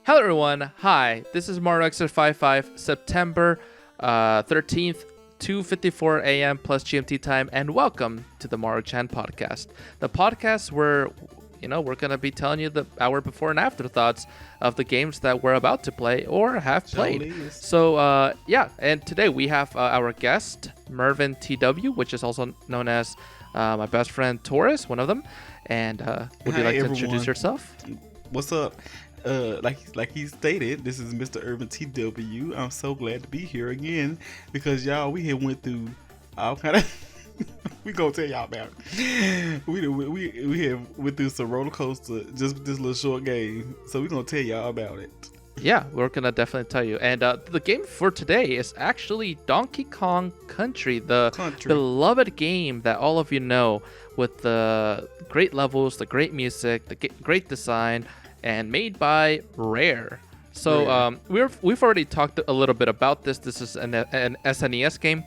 Hello everyone, hi, this is Maru-chan September 13th, 2:54 a.m. plus GMT time, and welcome to the Maru-chan podcast. The podcast where, we're going to be telling you the hour before and after thoughts of the games that we're about to play or have played. So, and today we have our guest, Mrirvin TW, which is also known as my best friend Taurus, one of them. And would you like to introduce yourself? What's up? Like he stated, this is Mr. Urban TW. I'm so glad to be here again because y'all, we had went through all kind of. We gonna tell y'all about it. We have went through some roller coaster just this little short game, so we gonna tell y'all about it. Yeah, we're gonna definitely tell you. And the game for today is actually Donkey Kong Country, the beloved game that all of you know, with the great levels, the great music, the great design, and made by Rare. So we've already talked a little bit about this. This is an SNES game.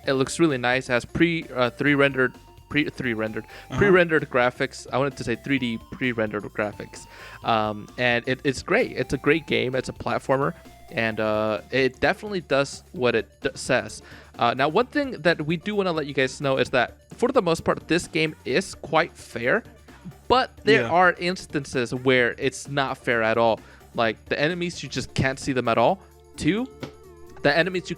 It looks really nice. It has pre-rendered graphics. I wanted to say 3D pre-rendered graphics. And it's great. It's a great game. It's a platformer, and it definitely does what it says. Now, one thing that we do want to let you guys know is that for the most part, this game is quite fair, but there are instances where it's not fair at all. Like the enemies, you just can't see them at all. Two, the enemies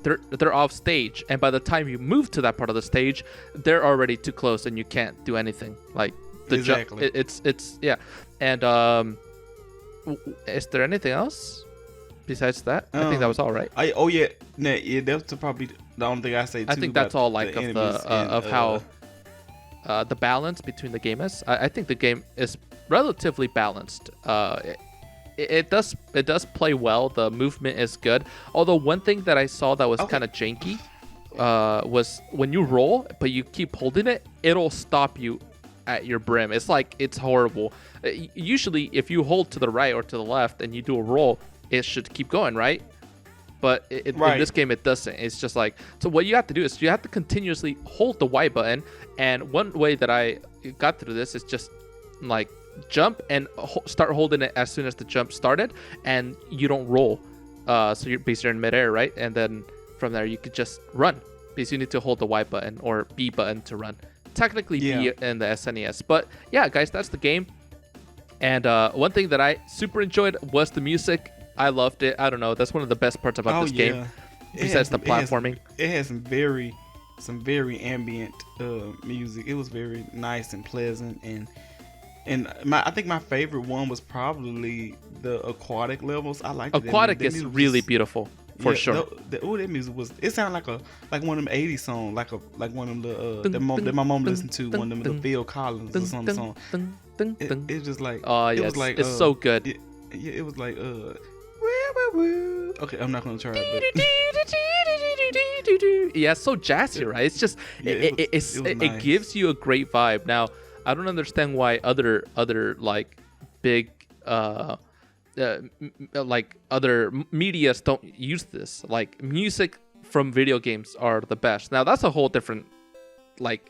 they're off stage, and by the time you move to that part of the stage, they're already too close and you can't do anything. Like the jump, it's And is there anything else besides that? I think that was all right. That's probably the only thing I say too. I think that's all like of how the balance between the game is. I think the game is relatively balanced. It does play well. The movement is good. Although one thing that I saw that was kind of janky was when you roll, but you keep holding it, it'll stop you at your brim. It's horrible. Usually, if you hold to the right or to the left and you do a roll, it should keep going, right? But in this game, it doesn't. It's just like, so what you have to do is you have to continuously hold the Y button. And one way that I got through this is just like jump and start holding it as soon as the jump started, and you don't roll. So you're basically in midair, right? And then from there, you could just run. Because you need to hold the Y button or B button to run. Technically B in the SNES. But yeah, guys, that's the game. And one thing that I super enjoyed was the music. I loved it. I don't know. That's one of the best parts about this game. Besides the platforming. It has some very ambient music. It was very nice and pleasant. And I think my favorite one was probably the Aquatic Levels. I like Aquatic is really beautiful for sure. That music was. It sounded like one of them '80s songs, like one of them that my mom listened to, one of them the Phil Collins or some song. It's just like it was like it's so good. It was like okay, I'm not gonna try it. Yeah, it's so jazzy, right? It's just it gives you a great vibe. Now, I don't understand why other like big like other medias don't use this. Like music from video games are the best. Now that's a whole different like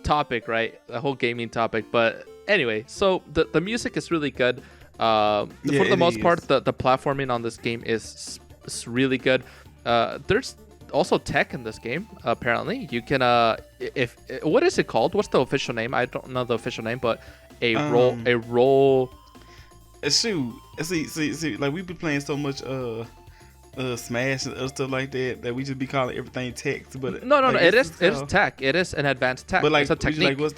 topic, right? A whole gaming topic. But anyway, so the music is really good. For the most part, the platforming on this game is really good. There's also tech in this game. Apparently, you can what is it called? What's the official name? I don't know the official name, but a roll. See, like we've been playing so much Smash and other stuff like that we just be calling everything tech. But no, it is tech. It is an advanced tech. But like, it's a technique. What's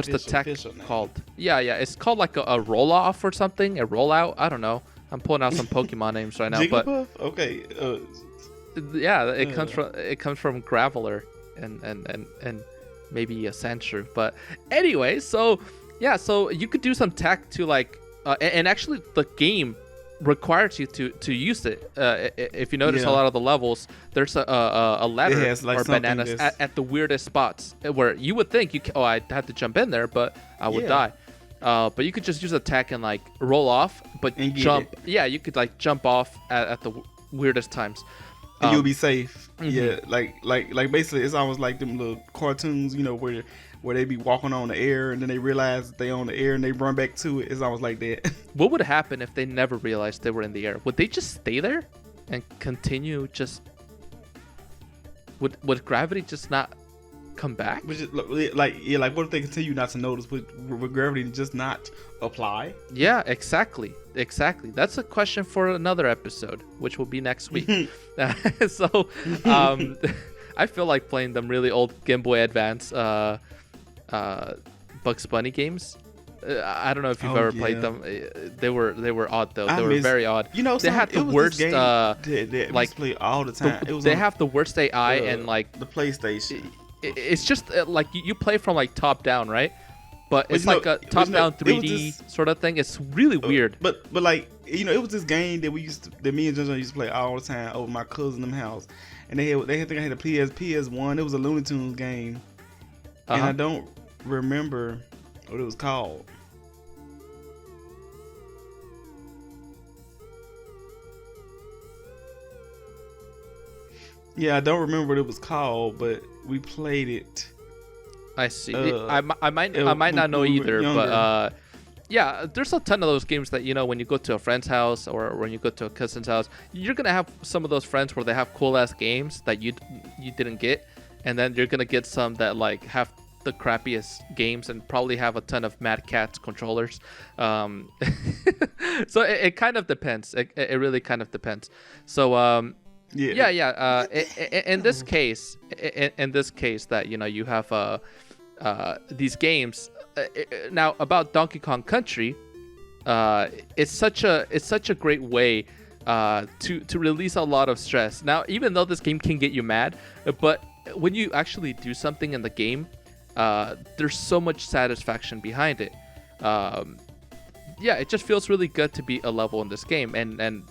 the tech called? Yeah, it's called like a roll off or something, a rollout. I don't know. I'm pulling out some Pokemon names right now, Jigglypuff? Okay. It comes from Graveler and maybe a Sandshrew. But anyway, so you could do some tech to like, and actually the game requires you to use it. If you notice a lot of the levels, there's a ladder or bananas at the weirdest spots where you would think I had to jump in there, but I would die. But you could just use attack and like roll off, but jump. Yeah, you could like jump off at the weirdest times. And you'll be safe. Mm-hmm. Yeah, like basically it's almost like them little cartoons, where where they be walking on the air and then they realize that they on the air and they run back to it. It's almost like that. What would happen if they never realized they were in the air? Would they just stay there and continue just... Would gravity just not come back? Which is, like what if they continue not to notice? Would gravity just not apply? Yeah, exactly. That's a question for another episode, which will be next week. So, I feel like playing them really old Game Boy Advance Bugs Bunny games. I don't know if you've ever played them. They were odd though. They were very odd. You know, they had the worst. Like play all the time. They have the worst AI and like the PlayStation. It's just like you play from like top down, right? But it's like a top down 3D sort of thing. It's really weird. But like it was this game that me and Jojo used to play all the time over my cousin's house, and they had a PS1. It was a Looney Tunes game, and I don't remember what it was called. Yeah, I don't remember what it was called, but we played it. I see. I might not know either, but yeah, there's a ton of those games that when you go to a friend's house or when you go to a cousin's house, you're gonna have some of those friends where they have cool ass games that you didn't get, and then you're gonna get some that like have the crappiest games and probably have a ton of Mad Catz controllers. So it kind of depends. It really kind of depends. So Yeah. In this case, that you have these games. Now about Donkey Kong Country, it's such a great way to release a lot of stress. Now, even though this game can get you mad, but when you actually do something in the game, there's so much satisfaction behind it. It just feels really good to beat a level in this game, and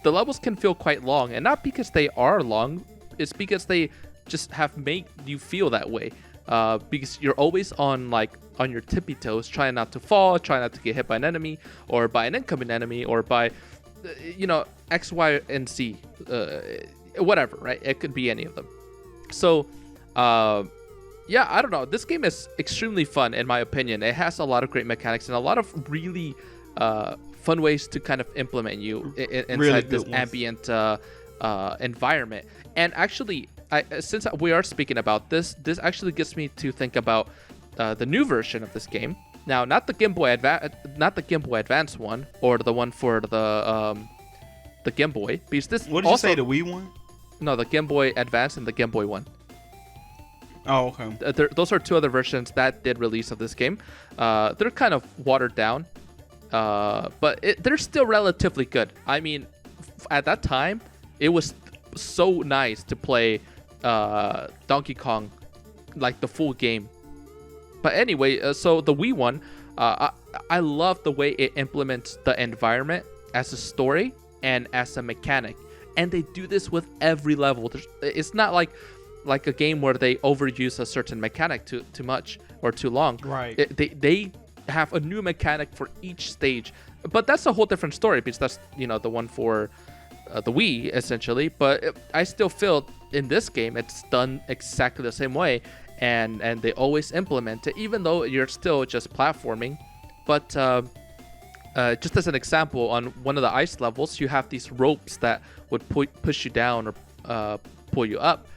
the levels can feel quite long, and not because they are long, it's because they just have made you feel that way. Because you're always on your tippy toes, trying not to fall, trying not to get hit by an enemy, or by an incoming enemy, or by X, Y, and Z, whatever, right? It could be any of them. So, I don't know. This game is extremely fun, in my opinion. It has a lot of great mechanics and a lot of really fun ways to kind of implement you inside really this ambient environment. And actually, since we are speaking about this actually gets me to think about the new version of this game. Now, not the Game Boy Advance one, or the one for the Game Boy. Because this. What did you say? The Wii one? No, the Game Boy Advance and the Game Boy one. Oh, okay. Those are two other versions that did release of this game. They're kind of watered down. But they're still relatively good. I mean, at that time, it was so nice to play Donkey Kong, like the full game. But anyway, so the Wii one, I love the way it implements the environment as a story and as a mechanic. And they do this with every level. It's not like a game where they overuse a certain mechanic too much or too long. Right. They have a new mechanic for each stage, but that's a whole different story because that's the one for the Wii essentially. But I still feel in this game it's done exactly the same way, and they always implement it, even though you're still just platforming. But just as an example, on one of the ice levels, you have these ropes that would push you down or pull you up.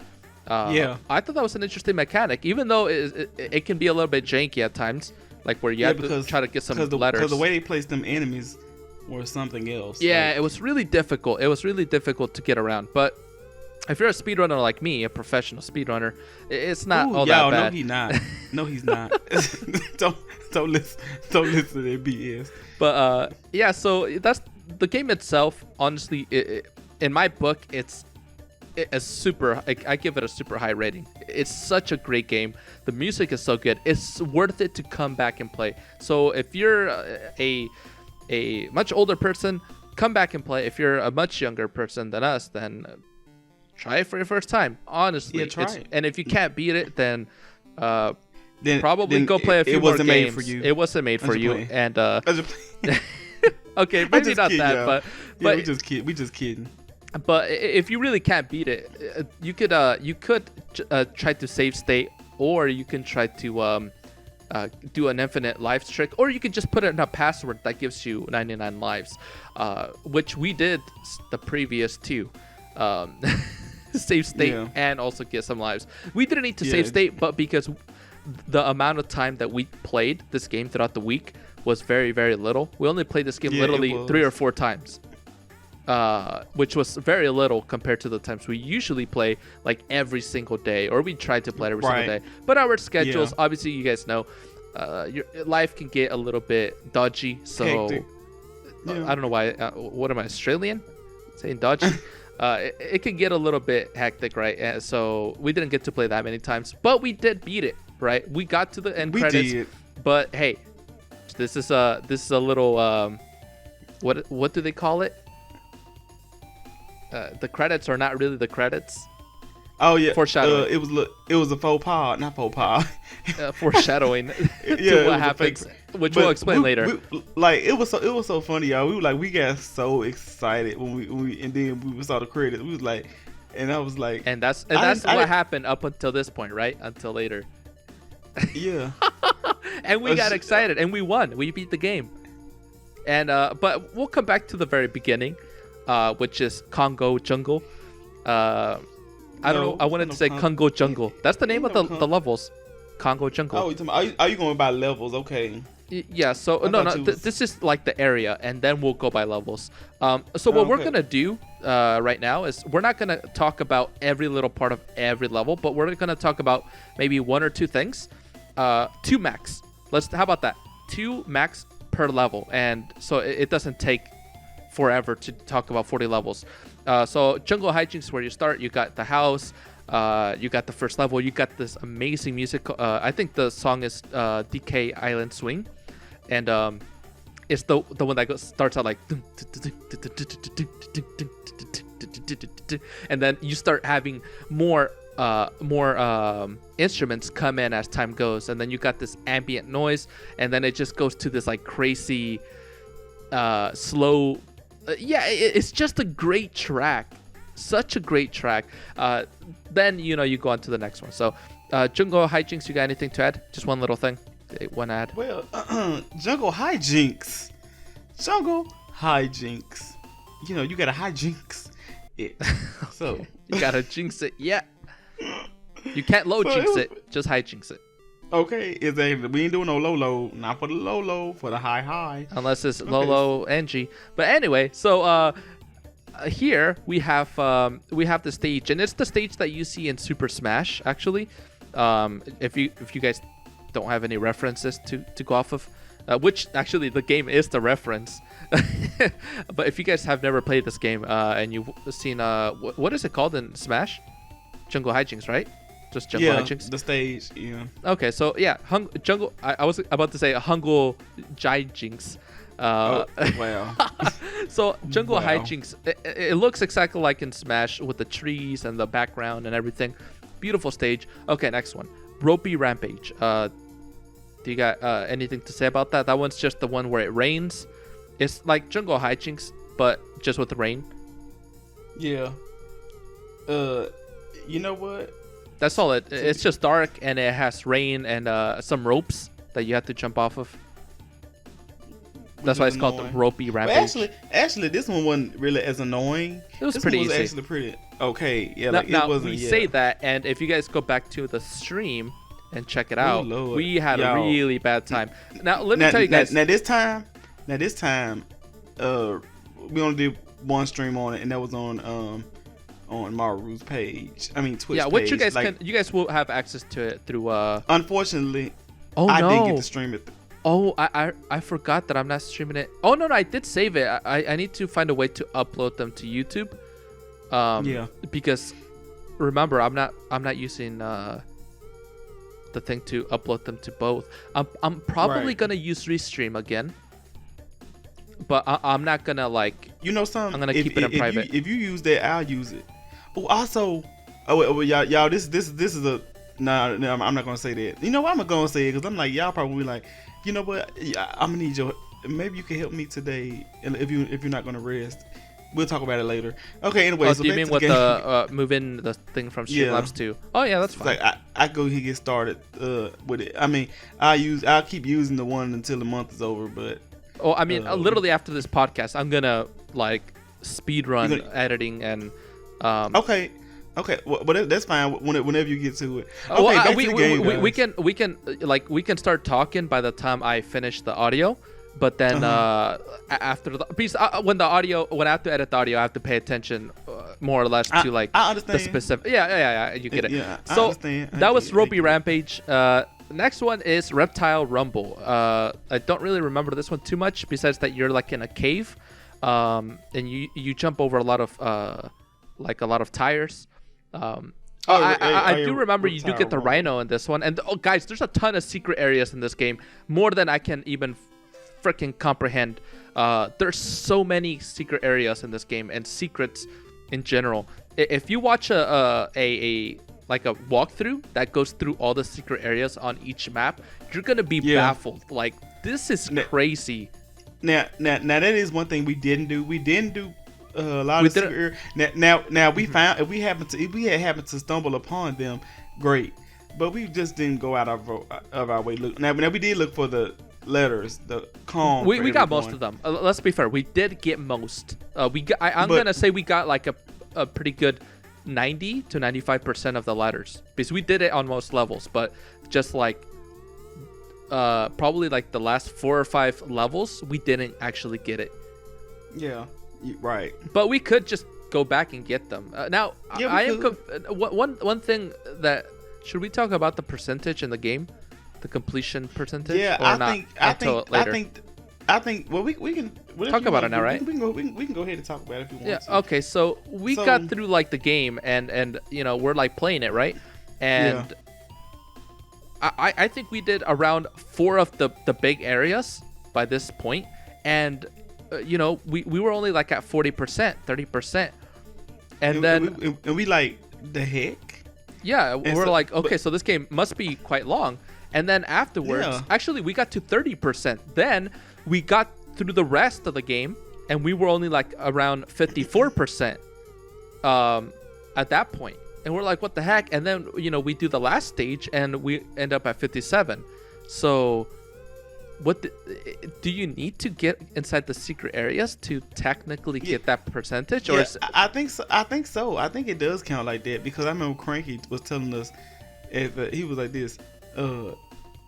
I thought that was an interesting mechanic, even though it can be a little bit janky at times. Like where you have to try to get some letters. Because the way they placed them enemies or something else. Yeah, it was really difficult. It was really difficult to get around. But if you're a speedrunner like me, a professional speedrunner, it's not all that bad. No, he's not. No, he's not. don't listen to that BS. But so that's the game itself. Honestly, in my book, it's a super. I give it a super high rating. It's such a great game. The music is so good. It's worth it to come back and play. So if you're a much older person, come back and play. If you're a much younger person than us, then try it for your first time. Honestly, try it. And if you can't beat it, then probably go play a few more games. It wasn't made for you. And okay, maybe not that, y'all. but we just kidding. But if you really can't beat it, you could try to save state or you can try to do an infinite lives trick, or you can just put in a password that gives you 99 lives, which we did the previous two. Save state and also get some lives. We didn't need to save state, but because the amount of time that we played this game throughout the week was very, very little. We only played this game literally 3 or 4 times, which was very little compared to the times we usually play like every single day, or we try to play every single day. But our schedules, obviously, you guys know, your life can get a little bit dodgy. So I don't know why. What am I, Australian? Saying dodgy? It can get a little bit hectic, right? So we didn't get to play that many times, but we did beat it, right? We got to the end credits. Did. But hey, this is a little what do they call it? The credits are not really the credits. Oh yeah, foreshadowing. It was a faux pas, not faux pas. Foreshadowing to what happens, which we'll explain later. It was so funny, y'all. We got so excited when we and then we saw the credits. We was like, and I was like, and that's what happened up until this point, right? Until later. Yeah. And we got excited, and we won. We beat the game. And but we'll come back to the very beginning, which is Congo Jungle. I don't know. I wanted to say Congo Jungle. That's the name of the levels. Congo Jungle. Oh, are you going by levels? Okay. Yeah. So this is like the area, and then we'll go by levels. So what we're gonna do right now is we're not gonna talk about every little part of every level, but we're gonna talk about maybe 1 or 2 things. 2 max. How about that? 2 max per level, and so it doesn't take forever to talk about 40 levels. So Jungle Hijinks is where you start. You got the house, you got the first level, you got this amazing music. I think the song is DK Island Swing, and it's the one that starts out like, and then you start having more instruments come in as time goes, and then you got this ambient noise, and then it just goes to this like crazy slow. It's just a great track. Such a great track. Then, you go on to the next one. So, Jungle Hijinks, you got anything to add? Just one little thing. One ad. Well, Jungle Hijinks. Jungle Hijinks. You gotta hijinks it. So you gotta jinx it. Yeah. You can't low jinx it. Just hijinks it. Okay, exactly. We ain't doing no low, not for the low, for the high. Unless it's Lolo Angie. But anyway, so here we have the stage, and it's the stage that you see in Super Smash. Actually, if you guys don't have any references to go off of, which actually the game is the reference. But if you guys have never played this game and you've seen what is it called in Smash? Jungle Hijinks, right? Just Jungle Hijinks? The stage, yeah. Okay, so yeah, Jungle. I was about to say Jungle Hijinks. Wow. So Jungle Hijinks, it looks exactly like in Smash with the trees and the background and everything. Beautiful stage. Okay, next one. Ropey Rampage. Do you got anything to say about that? That one's just the one where it rains. It's like Jungle Hijinks, but just with the rain. Yeah. You know what? That's all it's just dark, and it has rain and some ropes that you have to jump off of. That's why it's called the Ropey Rampage. But actually, this one wasn't really as annoying. It was pretty easy. Actually pretty okay. Yeah, now, it wasn't. We say that, and if you guys go back to the stream and check it out, we had a really bad time. Now, let me tell you guys. Now this time, we only did one stream on it, and that was on Maru's page. I mean Twitch. Yeah, which page. you guys will have access to it through. Unfortunately, I didn't get to stream it. Oh, I forgot that I'm not streaming it. Oh no, I did save it. I need to find a way to upload them to YouTube. Yeah. Because remember, I'm not using the thing to upload them to both. I'm probably gonna use Restream again. But I'm not gonna something. I'm gonna keep it in private. If you use that, I'll use it. Oh, also, y'all, this is a no. I'm not gonna say that. You know what I'm gonna say it because I'm like y'all probably like, you know what? I'm gonna need your. Maybe you can help me today, and if you're not gonna rest, we'll talk about it later. Okay, anyway. Oh, So do you back mean to the with game. the moving the thing from Streamlabs to? Oh yeah, that's It's fine. like I go here get started with it. I mean, I'll keep using the one until the month is over. But Oh, I mean, literally after this podcast, I'm gonna like speed run editing and. Okay. Well, but that's fine. Whenever you get to it. Okay, Well, back to the game, we can start talking by the time I finish the audio. But then after the because when I have to edit the audio, I have to pay attention more or less to like I understand. the specific. Yeah, you get it. Yeah, I so understand. that was Loopy Rampage. Next one is Reptile Rumble. I don't really remember this one too much. Besides that, you're like in a cave, and you jump over a lot of tires. I do remember you do get the rhino in this one, and guys, there's a ton of secret areas in this game, more than I can even freaking comprehend. There's so many secret areas in this game and secrets in general. If you watch a walkthrough that goes through all the secret areas on each map, you're gonna be baffled. Like, this is crazy. Now that is one thing we didn't do. We didn't do a lot of secret areas. Now we found if we had happened to stumble upon them, great. But we just didn't go out of our way. Now we did look for the letters, the calm. We got most of them. Let's be fair. We did get most. I'm gonna say we got like a pretty good 90 to 95% of the letters, because we did it on most levels. But just like probably like the last 4 or 5 levels, we didn't actually get it. Yeah, right. But we could just go back and get them. Now I am one thing that should we talk about the percentage in the game? The completion percentage? Yeah, I think. Well, we can talk about it now, right? We can go ahead and talk about it if you want. Yeah. Okay. So we got through like the game, and we're like playing it, right? And I think we did around 4 of the big areas by this point, and we were only like at 40%, 30%, and then we like the heck. Yeah, we're like, okay, so this game must be quite long. And then afterwards, actually, we got to 30%. Then we got through the rest of the game, and we were only like around 54% at that point. And we're like, what the heck? And then, we do the last stage, and we end up at 57. So do you need to get inside the secret areas to technically get that percentage? Or I think so. I think it does count like that, because I remember Cranky was telling us, he was like this.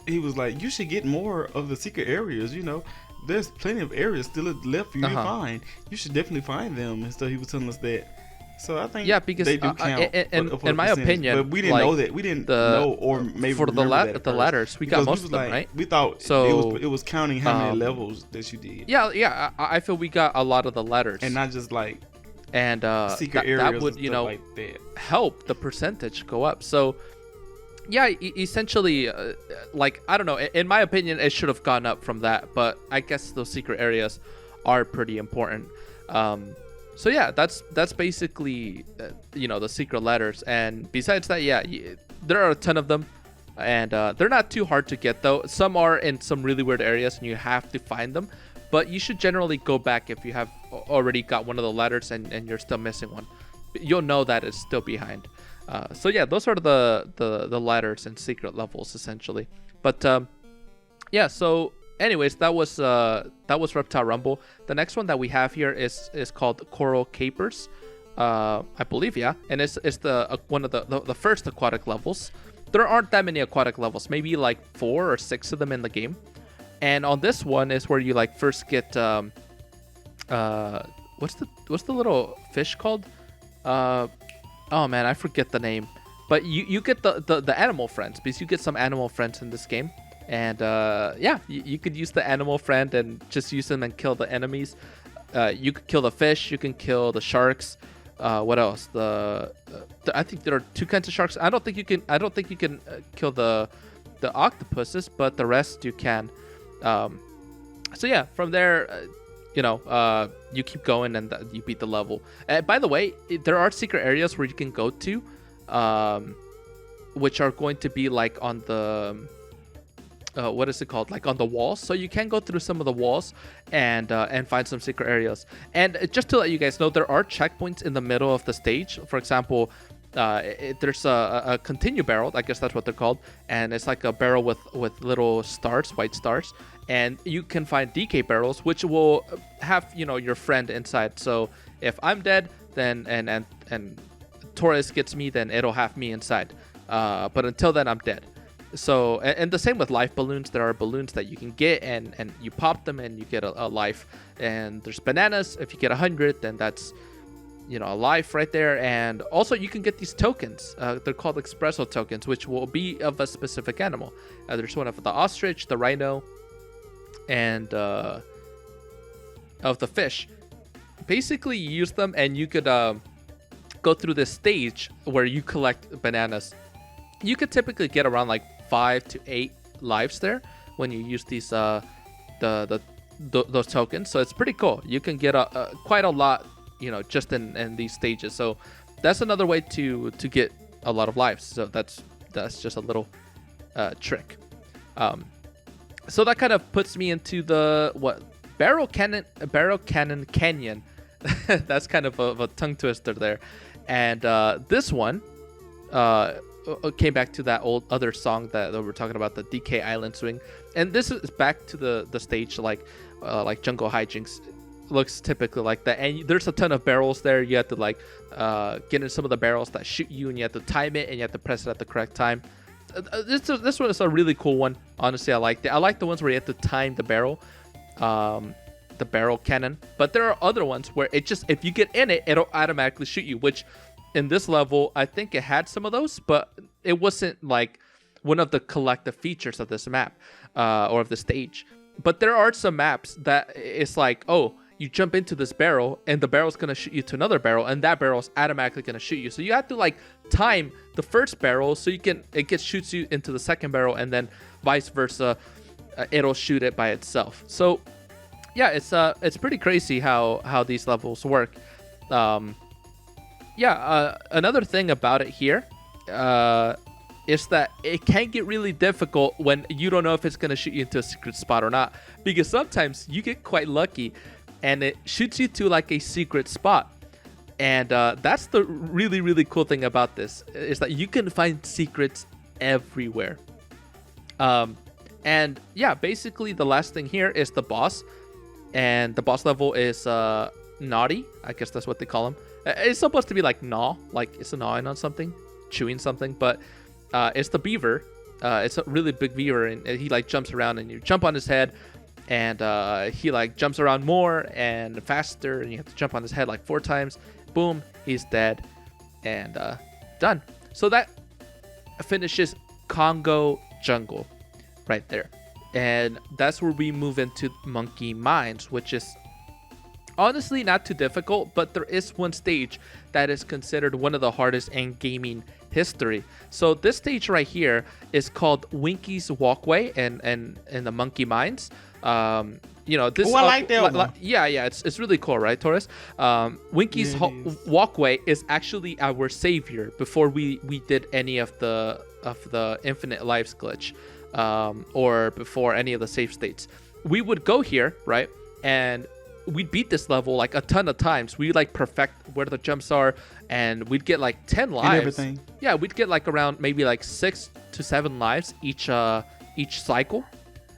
He was like, you should get more of the secret areas. There's plenty of areas still left for you to find. You should definitely find them. And so he was telling us that. So I think because they do count. In my opinion, but we didn't know that. We didn't know, or maybe for the ladders, we got most of them, right? We thought it was counting how many levels that you did. Yeah. I feel we got a lot of the ladders, and not just like secret areas. That would like that. Help the percentage go up. So yeah, essentially, I don't know. In my opinion, it should have gone up from that, but I guess those secret areas are pretty important. So yeah, that's basically the secret letters. And besides that, there are a ton of them, and they're not too hard to get though. Some are in some really weird areas, and you have to find them. But you should generally go back if you have already got one of the letters and you're still missing one. You'll know that it's still behind. So yeah, those are the letters and secret levels essentially. But so anyways, that was Reptile Rumble. The next one that we have here is called Coral Capers, I believe, and it's the one of the first aquatic levels. There aren't that many aquatic levels, maybe like 4 or 6 of them in the game. And on this one is where you like first get what's the little fish called? Oh man, I forget the name. But you get the animal friends, because you get some animal friends in this game. And you could use the animal friend and just use them and kill the enemies. You could kill the fish, you can kill the sharks. What else? I think there are 2 kinds of sharks. I don't think you can kill the octopuses, but the rest you can. So yeah, from there, you keep going and you beat the level. By the way, there are secret areas where you can go to, which are going to be like on the what is it called? Like on the walls. So you can go through some of the walls and find some secret areas. And just to let you guys know, there are checkpoints in the middle of the stage. For example, there's a continue barrel. I guess that's what they're called. And it's like a barrel with little stars, white stars. And you can find DK barrels, which will have, your friend inside. So if I'm dead, then and Torres gets me, then it'll have me inside. But until then, I'm dead. So, and the same with life balloons. There are balloons that you can get, and you pop them and you get a life. And there's bananas. If you get 100, then that's, a life right there. And also you can get these tokens. They're called Espresso Tokens, which will be of a specific animal. There's one of the ostrich, the rhino, and of the fish. Basically, you use them and you could go through this stage where you collect bananas. You could typically get around like 5 to 8 lives there when you use these those tokens. So it's pretty cool. You can get quite a lot, just in these stages. So that's another way to get a lot of lives. So that's just a little trick. So that kind of puts me into the Barrel Cannon Canyon. That's kind of a tongue twister there. And this one came back to that old other song that we were talking about, the DK Island Swing. And this is back to the stage like Jungle Hijinks. Looks typically like that. And there's a ton of barrels there. You have to get in some of the barrels that shoot you, and you have to time it, and you have to press it at the correct time. This one is a really cool one. Honestly, I liked it. I like the ones where you have to time the barrel. The barrel cannon. But there are other ones where if you get in it, it'll automatically shoot you, which in this level, I think it had some of those, but it wasn't like one of the collective features of this map or of the stage. But there are some maps that it's like, oh, you jump into this barrel and the barrel's going to shoot you to another barrel, and that barrel's automatically going to shoot you. So you have to like time the first barrel so it shoots you into the second barrel, and then vice versa, it'll shoot it by itself. So yeah, it's pretty crazy how these levels work. Another thing about it here is that it can get really difficult when you don't know if it's going to shoot you into a secret spot or not, because sometimes you get quite lucky and it shoots you to like a secret spot. And that's the really, really cool thing about this, is that you can find secrets everywhere. And yeah, basically the last thing here is the boss. And the boss level is Naughty. I guess that's what they call him. It's supposed to be like gnaw, like it's gnawing on something, chewing something, but it's the beaver. It's a really big beaver, and he like jumps around, and you jump on his head, and he like jumps around more and faster, and you have to jump on his head like 4 times. Boom, he's dead, and done. So that finishes Congo Jungle right there. And that's where we move into Monkey Mines, which is honestly not too difficult, but there is one stage that is considered one of the hardest in gaming history. So this stage right here is called Winky's Walkway and the Monkey Mines. This I like that one. Yeah, it's really cool, right, Torres? Winky's Walkway is actually our savior before we did any of the infinite lives glitch, or before any of the save states. We would go here, right, and we'd beat this level like a ton of times. We like perfect where the jumps are, and we'd get like 10 lives. And everything. Yeah, we'd get like around maybe like 6 to 7 lives each cycle.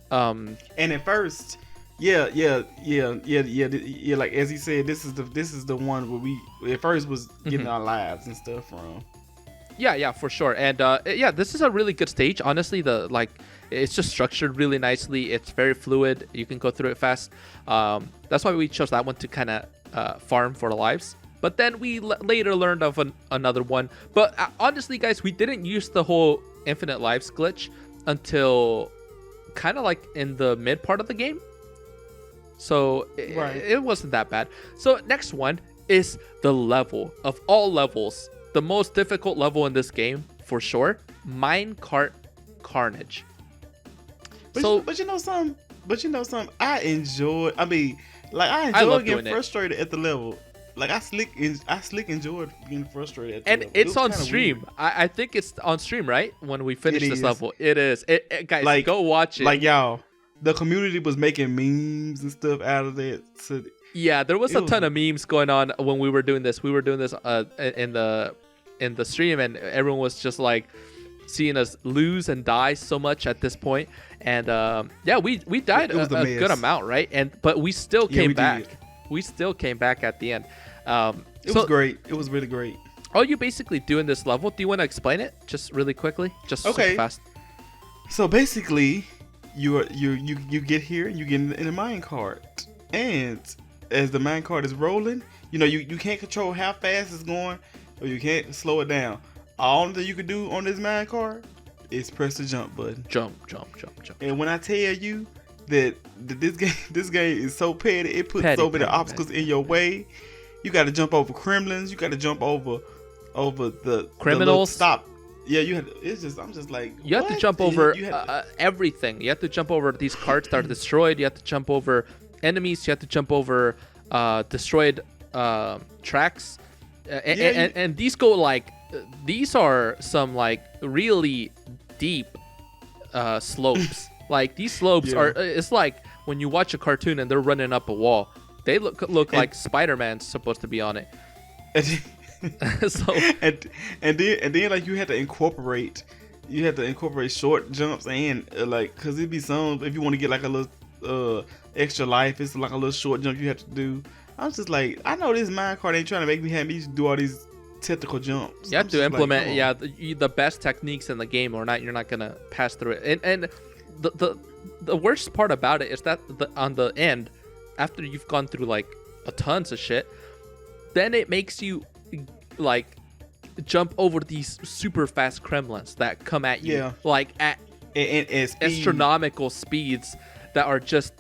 And at first, yeah. Like as he said, this is the one where we at first was getting our lives and stuff from. Yeah, for sure. And this is a really good stage. Honestly, it's just structured really nicely. It's very fluid. You can go through it fast. That's why we chose that one to kind of farm for the lives. But then we later learned of another one. But honestly, guys, we didn't use the whole infinite lives glitch until kind of like in the mid part of the game. So it wasn't that bad. So next one is the level of all levels. The most difficult level in this game, for sure, Minecart Carnage. But you know something? I enjoy getting frustrated at the level. like I slick enjoyed getting frustrated. At And it's on stream. I think it's on stream, right? When we finish this level, it is. Guys, like, go watch it. Like y'all, the community was making memes and stuff out of it. So yeah, there was a ton of memes going on when we were doing this. We were doing this in the stream, and everyone was just like seeing us lose and die so much at this point. And yeah, we died a good amount, right? But we still came back. We still came back at the end. It was great. It was really great. All you basically do in this level, do you want to explain it just really quickly? Just super fast. So basically, you get here, you get in a mine cart, and as the mine cart is rolling, you can't control how fast it's going, or you can't slow it down. All that you can do on this mine cart is press the jump button. Jump. And when I tell you that this game is so petty, it puts so many obstacles in your way. You got to jump over Kremlins. You got to jump over the criminals. Stop. Yeah, you had. I'm just like. You have to jump over everything. You have to jump over these carts that are destroyed. You have to jump over enemies. You have to jump over destroyed tracks. And these go like. These are some like really deep slopes. Like these slopes are. It's like when you watch a cartoon and they're running up a wall. They look like Spider-Man's supposed to be on it. and then like you had to incorporate short jumps and like because it'd be some if you want to get like a little extra life, it's like a little short jump you have to do. I was just like, I know this minecart ain't trying to make me have me do all these technical jumps. You have to implement the best techniques in the game, or not you're not gonna pass through it. And the worst part about it is that on the end, after you've gone through like a tons of shit, then it makes you like jump over these super fast Kremlins that come at you like at astronomical speeds that are just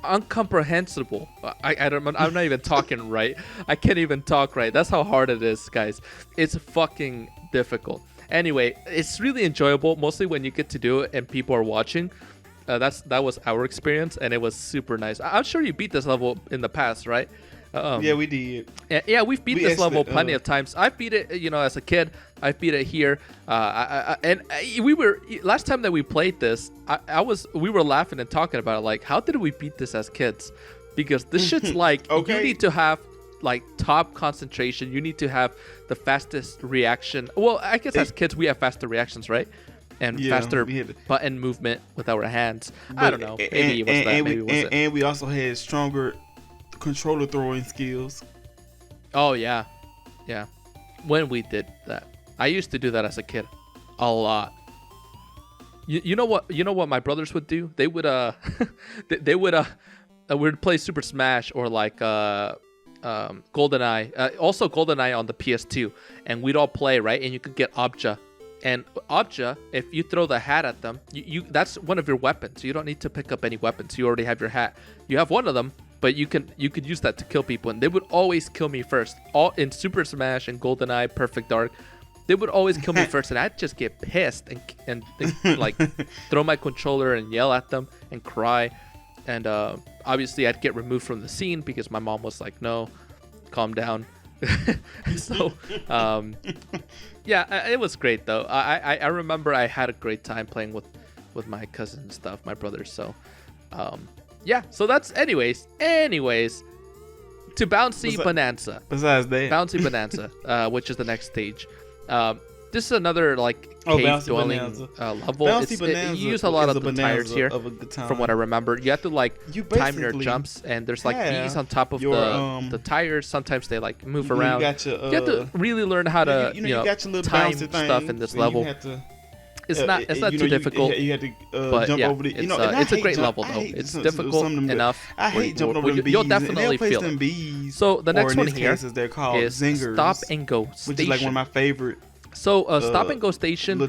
incomprehensible. I'm not even talking right. I can't even talk right. That's how hard it is, guys. It's fucking difficult. Anyway, it's really enjoyable, mostly when you get to do it and people are watching. That was our experience, and it was super nice. I'm sure you beat this level in the past, right? Yeah, we did. Yeah, we've beat this level plenty of times. I've beat it, as a kid. I've beat it here. We were last time that we played this. We were laughing and talking about it. Like, how did we beat this as kids? Because this shit's like you need to have like top concentration. You need to have the fastest reaction. Well, I guess as kids we have faster reactions, right? And faster button movement with our hands. I don't know. Maybe it was that. Maybe it wasn't. And we also had stronger controller throwing skills. Oh yeah. When we did that, I used to do that as a kid, a lot. You know what my brothers would do? They would they would play Super Smash or like GoldenEye, also GoldenEye on the PS2, and we'd all play, right? And you could get Obja. And Obja, if you throw the hat at them, you that's one of your weapons. You don't need to pick up any weapons. You already have your hat. You have one of them, but you could use that to kill people. And they would always kill me first. All in Super Smash and GoldenEye, Perfect Dark, they would always kill me first, and I'd just get pissed and like throw my controller and yell at them and cry. And obviously, I'd get removed from the scene because my mom was like, "No, calm down." So yeah, it was great though. I remember I had a great time playing with my cousins and stuff, my brothers. So yeah, so that's anyways to Bouncy Bonanza. Besides that, Bouncy Bonanza, which is the next stage. This is another like cave dwelling level. You use a lot of the tires here, from what I remember. You have to like time your jumps, and there's like these on top of the tires. Sometimes they like move around. You have to really learn how to time stuff in this level. It's not too difficult. You have to jump over the. It's a great level though. It's difficult enough. I hate jumping over the bees. You'll definitely feel it. So the next one here is Stop and Go Station, which is like one of my favorite. So Stop and Go Station,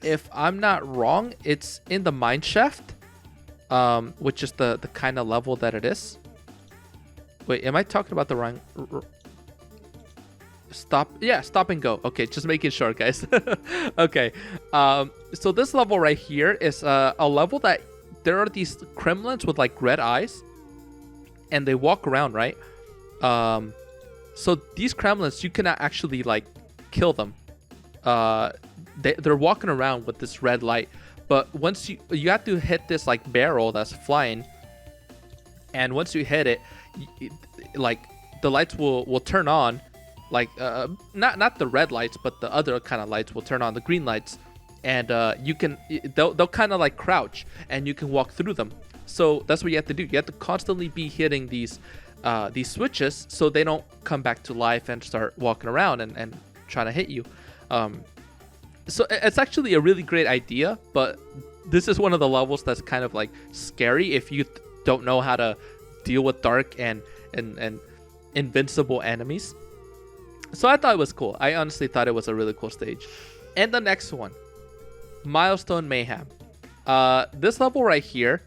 if I'm not wrong, it's in the mine shaft, which is the kind of level that it is. Wait, am I talking about the wrong? Stop and Go. Okay, just making sure, guys. Okay, so this level right here is a level that there are these Kremlins with like red eyes, and they walk around, right? So these Kremlins, you cannot actually like kill them. They're walking around with this red light, but once you have to hit this like barrel that's flying, and once you hit it, like the lights will turn on, like not the red lights, but the other kind of lights will turn on, the green lights, and they'll kind of like crouch, and you can walk through them. So that's what you have to do. You have to constantly be hitting these switches so they don't come back to life and start walking around and trying to hit you. So it's actually a really great idea, but this is one of the levels that's kind of like scary if you don't know how to deal with dark and invincible enemies. So I thought it was cool. I honestly thought it was a really cool stage. And the next one, Milestone Mayhem. This level right here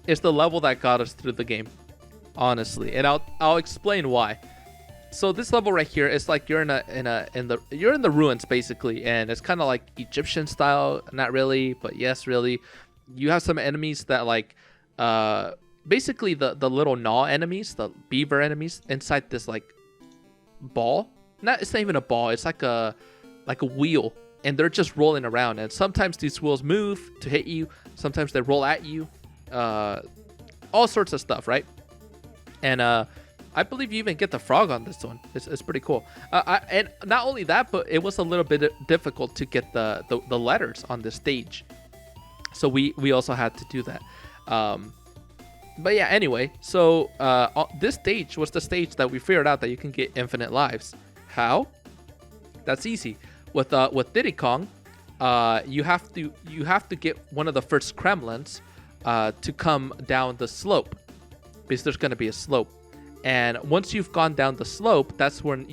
is the level that got us through the game, honestly, and I'll explain why. So this level right here is like you're in the ruins basically, and it's kind of like Egyptian style, not really, but yes, really. You have some enemies that like basically the little gnaw enemies, the beaver enemies inside this like ball. It's not even a ball, it's like a wheel, and they're just rolling around, and sometimes these wheels move to hit you, sometimes they roll at you, all sorts of stuff, right? And I believe you even get the frog on this one. It's pretty cool. And not only that, but it was a little bit difficult to get the letters on this stage, so we also had to do that. But yeah, anyway, so this stage was the stage that we figured out that you can get infinite lives. How? That's easy. With Diddy Kong, you have to get one of the first Kremlins to come down the slope, because there's going to be a slope. And once you've gone down the slope, that's when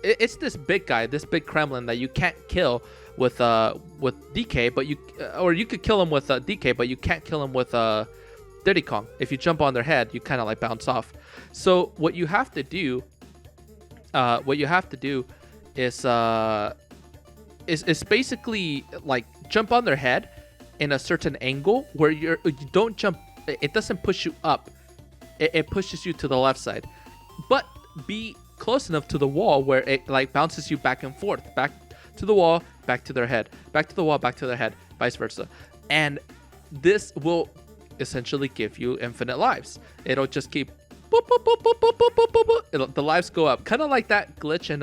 it's this big guy, this big Kremlin that you can't kill with DK, but you could kill him with DK, but you can't kill him with Diddy Kong. If you jump on their head, you kind of like bounce off. So what you have to do is basically like jump on their head in a certain angle where you don't jump. It doesn't push you up. It pushes you to the left side, but be close enough to the wall where it like bounces you back and forth, back to the wall, back to their head, back to the wall, back to their head, vice versa. And this will essentially give you infinite lives. It'll just keep boop, boop, boop, boop, boop, boop, boop, boop. The lives go up, kind of like that glitch in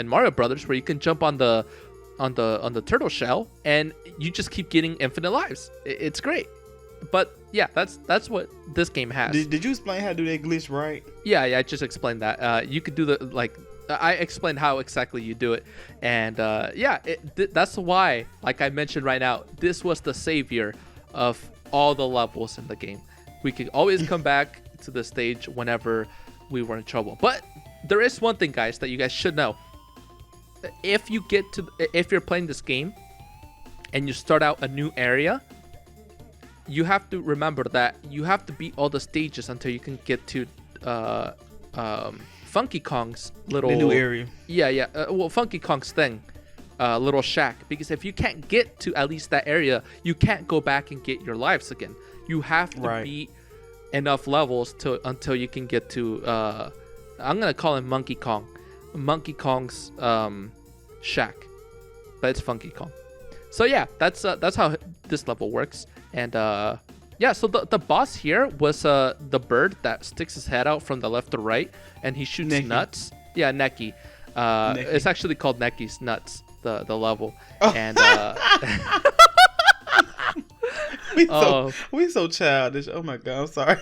Mario Brothers, where you can jump on the turtle shell and you just keep getting infinite lives. It's great. But yeah, that's what this game has. Did you explain how to do that glitch right? Yeah, I just explained that. You could do I explained how exactly you do it, and that's why, like I mentioned right now, this was the savior of all the levels in the game. We could always come back to the stage whenever we were in trouble. But there is one thing, guys, that you guys should know. If you're playing this game and you start out a new area, you have to remember that you have to beat all the stages until you can get to Funky Kong's little new area. Funky Kong's thing, little shack. Because if you can't get to at least that area, you can't go back and get your lives again. You have to beat enough levels until you can get to I'm gonna call him Monkey Kong. Monkey Kong's shack, but it's Funky Kong. So yeah, that's how this level works. And so the boss here was the bird that sticks his head out from the left to right, and he shoots Nekki. nuts. Yeah, Nekki. It's actually called Nekki's Nuts, the level. Oh. And we so childish. Oh my god, I'm sorry.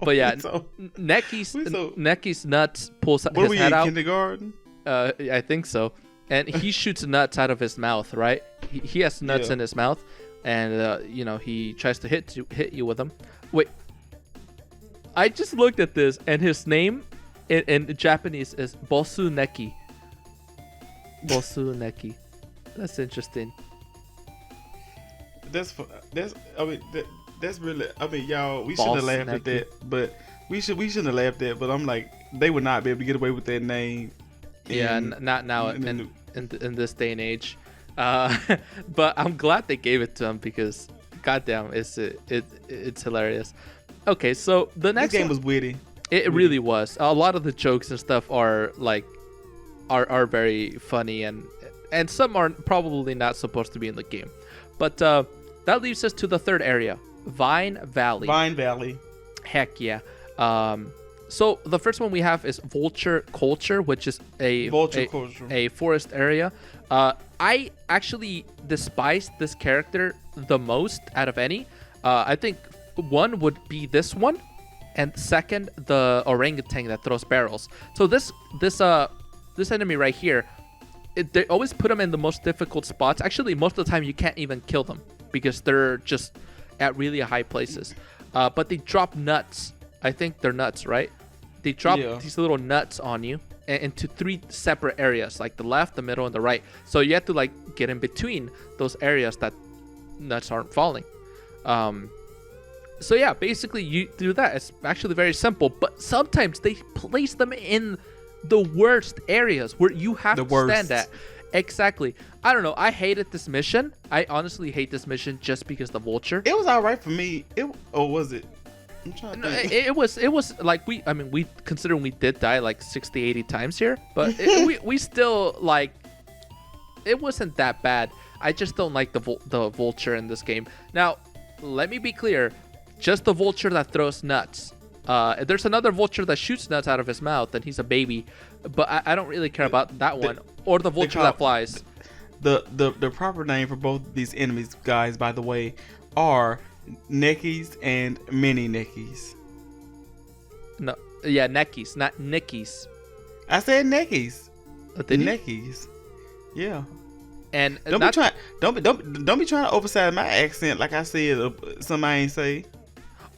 But yeah, Nekki's nuts pulls his head out. Kindergarten? I think so. And he shoots nuts out of his mouth, right? He has nuts in his mouth, and he tries to hit you with them. Wait, I just looked at this, and his name in Japanese is Bosu Nekki. Bosu Nekki. That's interesting. That's really. I mean, y'all, we shouldn't have laughed at that, but we shouldn't have laughed at that. But I'm like, they would not be able to get away with that name. Not now in this day and age. But I'm glad they gave it to him, because goddamn, it's hilarious. Okay, so the next game was witty. It really was. A lot of the jokes and stuff are like are very funny, and some are probably not supposed to be in the game. But that leaves us to the third area, Vine Valley. Vine Valley. Heck yeah. So the first one we have is Vulture Culture, which is a forest area. I actually despise this character the most out of any. I think one would be this one, and second, the orangutan that throws barrels. So this enemy right here, they always put them in the most difficult spots. Actually, most of the time you can't even kill them because they're just at really high places. But they drop nuts. I think they're nuts, right? They drop these little nuts on you into 3 separate areas, like the left, the middle, and the right. So you have to like get in between those areas that nuts aren't falling. So yeah, basically you do that. It's actually very simple, but sometimes they place them in the worst areas where you have to stand at. Exactly. I don't know. I hated this mission. I honestly hate this mission just because the vulture. It was all right for me. Was it? I'm trying to think. It was like we considering we did die like 60, 80 times here, but we still like, it wasn't that bad. I just don't like the vulture in this game. Now, let me be clear. Just the vulture that throws nuts. There's another vulture that shoots nuts out of his mouth, and he's a baby. But I don't really care about that one. Or the vulture that flies. The proper name for both these enemies, guys, by the way, are Nekkis and mini Nekkis. No, yeah, Nekkis, not Nickies. I said Nekkis. Nekkis. Yeah. And don't be trying to oversize my accent like I said somebody ain't say.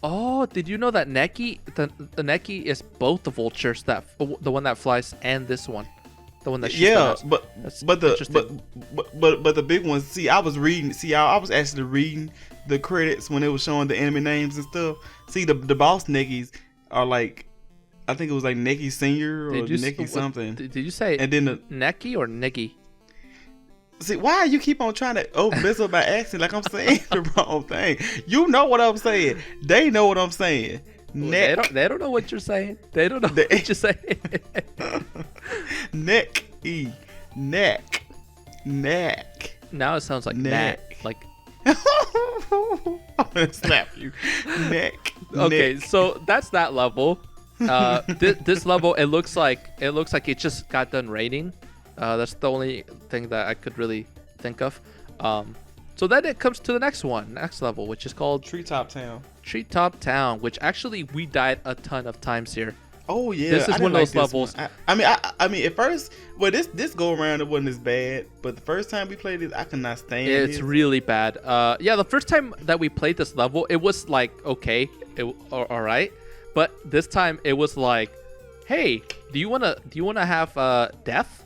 Oh, did you know that Nekki, the Nekki is both the vultures, the one that flies and this one, the one that shoots but the big ones. See, I was actually reading the credits when it was showing the enemy names and stuff. See, the boss Nekkis are like, I think it was like Nekki Senior or Nekki something. Did you say and then Nekki or Niggy? See, why you keep on trying to mess up my accent like I'm saying the wrong thing? You know what I'm saying. They know what I'm saying. They don't know what you're saying. They don't know what you're saying. Nekki. Neck. Now it sounds like neck. Like I'm gonna slap you. Neck. Okay, so that's that level. This level, it looks like it just got done raining. That's the only thing that I could really think of. So then it comes to the next level, which is called Treetop Town. Treetop Town, which actually we died a ton of times here. Oh yeah, this is one of those levels. I mean, at first, well, this go around it wasn't as bad, but the first time we played it, I could not stand it. It's really bad. Yeah, the first time that we played this level, it was like okay, all right, but this time it was like, hey, do you wanna have death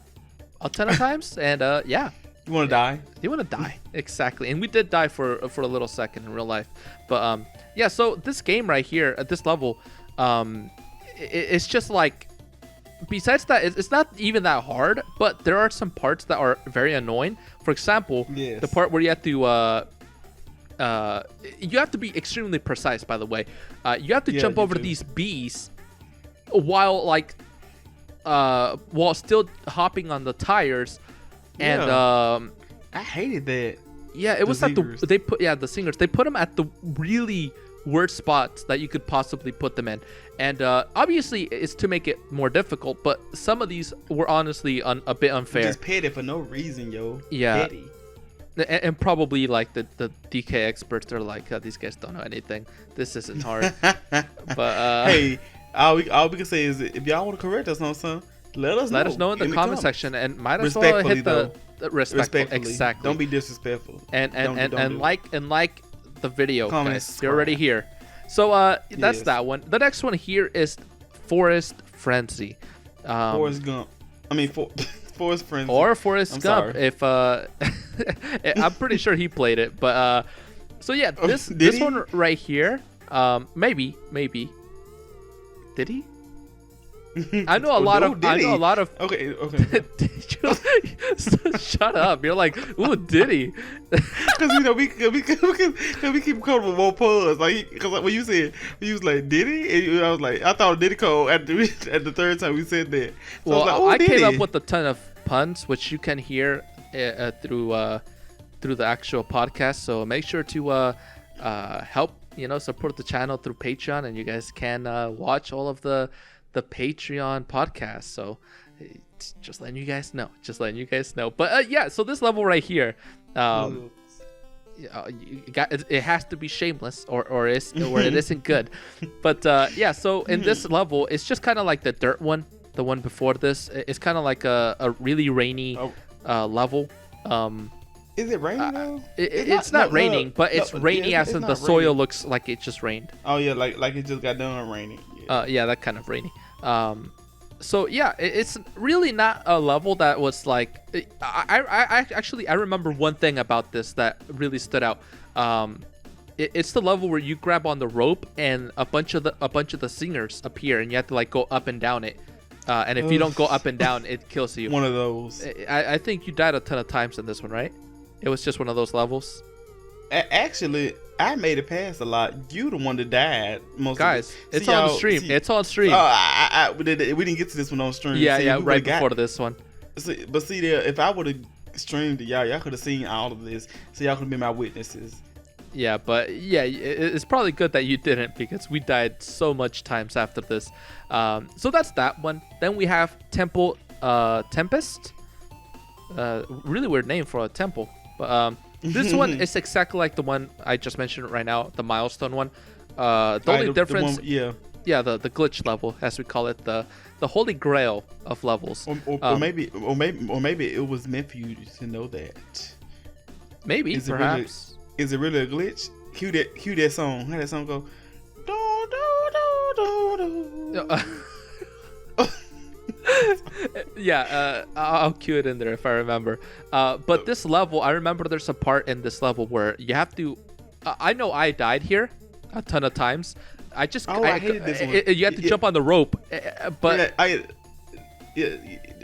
a ton of times? And yeah. You want to die? You want to die. Exactly. And we did die for a little second in real life. But yeah, so this game right here at this level, it's just like, besides that, it's not even that hard, but there are some parts that are very annoying. For example, the part where you have to be extremely precise, by the way. You have to jump over these bees while still hopping on the tires. And I hated that. Yeah, it was at the singers. They put them at the really worst spots that you could possibly put them in. And obviously it's to make it more difficult, but some of these were honestly a bit unfair. Just petty for no reason, yo. Yeah. Petty. And probably like the DK experts, they're like, these guys don't know anything. This isn't hard. But hey, all we can say is if y'all want to correct us on something, let us know in the comment section, and might as well hit the respectful. Exactly. Don't be disrespectful. And like the video, guys. You're already here. So that's that one. The next one here is Forest Frenzy. Forrest Gump. I mean Forest Frenzy. Or Forrest Gump. Sorry. If I'm pretty sure he played it, but so yeah, this one right here, maybe. Did he? I know a lot of. I know a lot of. Okay. Shut up! You're like, ooh, Diddy. Because we keep calling with more puns. Like, because when you was like Diddy, and I was like, I thought Diddy code at the third time we said that. So Well, I came up with a ton of puns, which you can hear through the actual podcast. So make sure to help support the channel through Patreon, and you guys can watch all of the Patreon podcast. So just letting you guys know. But yeah, so this level right here, it has to be shameless or it isn't good. But yeah, so in this level, it's just kind of like the dirt one, the one before this. It's kind of like a really rainy level. Is it raining though? It's not raining, but it's rainy as in the soil looks like it just rained. Oh yeah, like it just got done raining. Yeah, that kind of rainy. So yeah, it's really not a level that was like. I remember one thing about this that really stood out. It's the level where you grab on the rope and a bunch of the singers appear and you have to like go up and down it. And if you don't go up and down, it kills you. One of those. I think you died a ton of times in this one, right? It was just one of those levels. Actually, I made it past a lot. You the one that died most. Guys, it's on stream. It's on stream. We didn't get to this one on stream. Yeah, right before this one. But see there, if I would have streamed it, y'all could have seen all of this, so y'all could have been my witnesses. Yeah, but yeah, it's probably good that you didn't because we died so much times after this. So that's that one. Then we have Tempest. Really weird name for a temple. But this one is exactly like the one I just mentioned right now, the milestone one. The only difference, the glitch level, as we call it, the holy grail of levels. Or maybe it was meant for you to know that. Maybe, perhaps. Is it really a glitch? Cue that song. How that song go? Yeah, I'll cue it in there if I remember. But this level, I remember there's a part in this level where you have to. I know I died here a ton of times. I hated this one. You have to jump on the rope, but I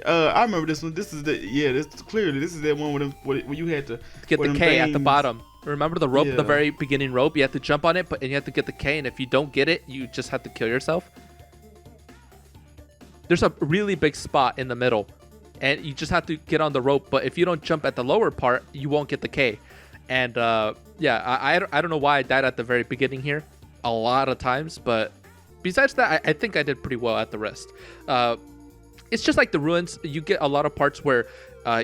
remember this one. This is that one where you had to get the K at the bottom. Remember the rope, the very beginning rope? You have to jump on it, and you have to get the K, and if you don't get it, you just have to kill yourself. There's a really big spot in the middle, and you just have to get on the rope, but if you don't jump at the lower part, you won't get the K. And yeah, I don't know why I died at the very beginning here a lot of times, but besides that, I think I did pretty well at the rest. It's just like the ruins. You get a lot of parts where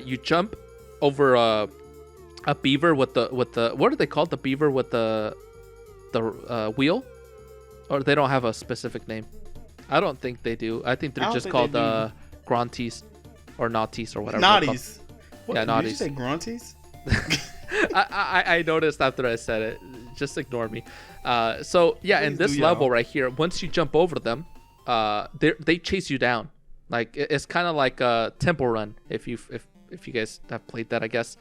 you jump over a beaver with the what are they called? The beaver with the wheel, or they don't have a specific name. I don't think they do. I think they're just called Gronties or Naughties or whatever. Naughties. Yeah, Naughties. Did you say Gronties? I noticed after I said it. Just ignore me. So yeah, in this level right here, once you jump over them, they chase you down. Like it's kind of like a temple run if you guys have played that, I guess.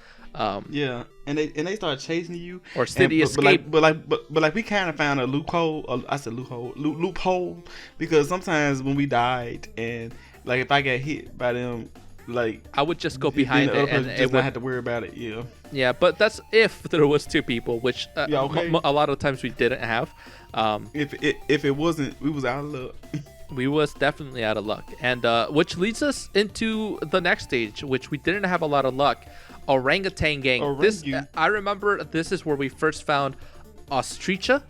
Yeah, and they start chasing you. Or City Escape. But we kind of found a loophole. I said loophole because sometimes when we died and like if I got hit by them, like I would just go behind it and it would have to worry about it. Yeah. Yeah, but that's if there was two people, which a lot of times we didn't have. If it wasn't, we was out of luck. We was definitely out of luck, and which leads us into the next stage, which we didn't have a lot of luck. Orangutan Gang. This I remember. This is where we first found Ostricha,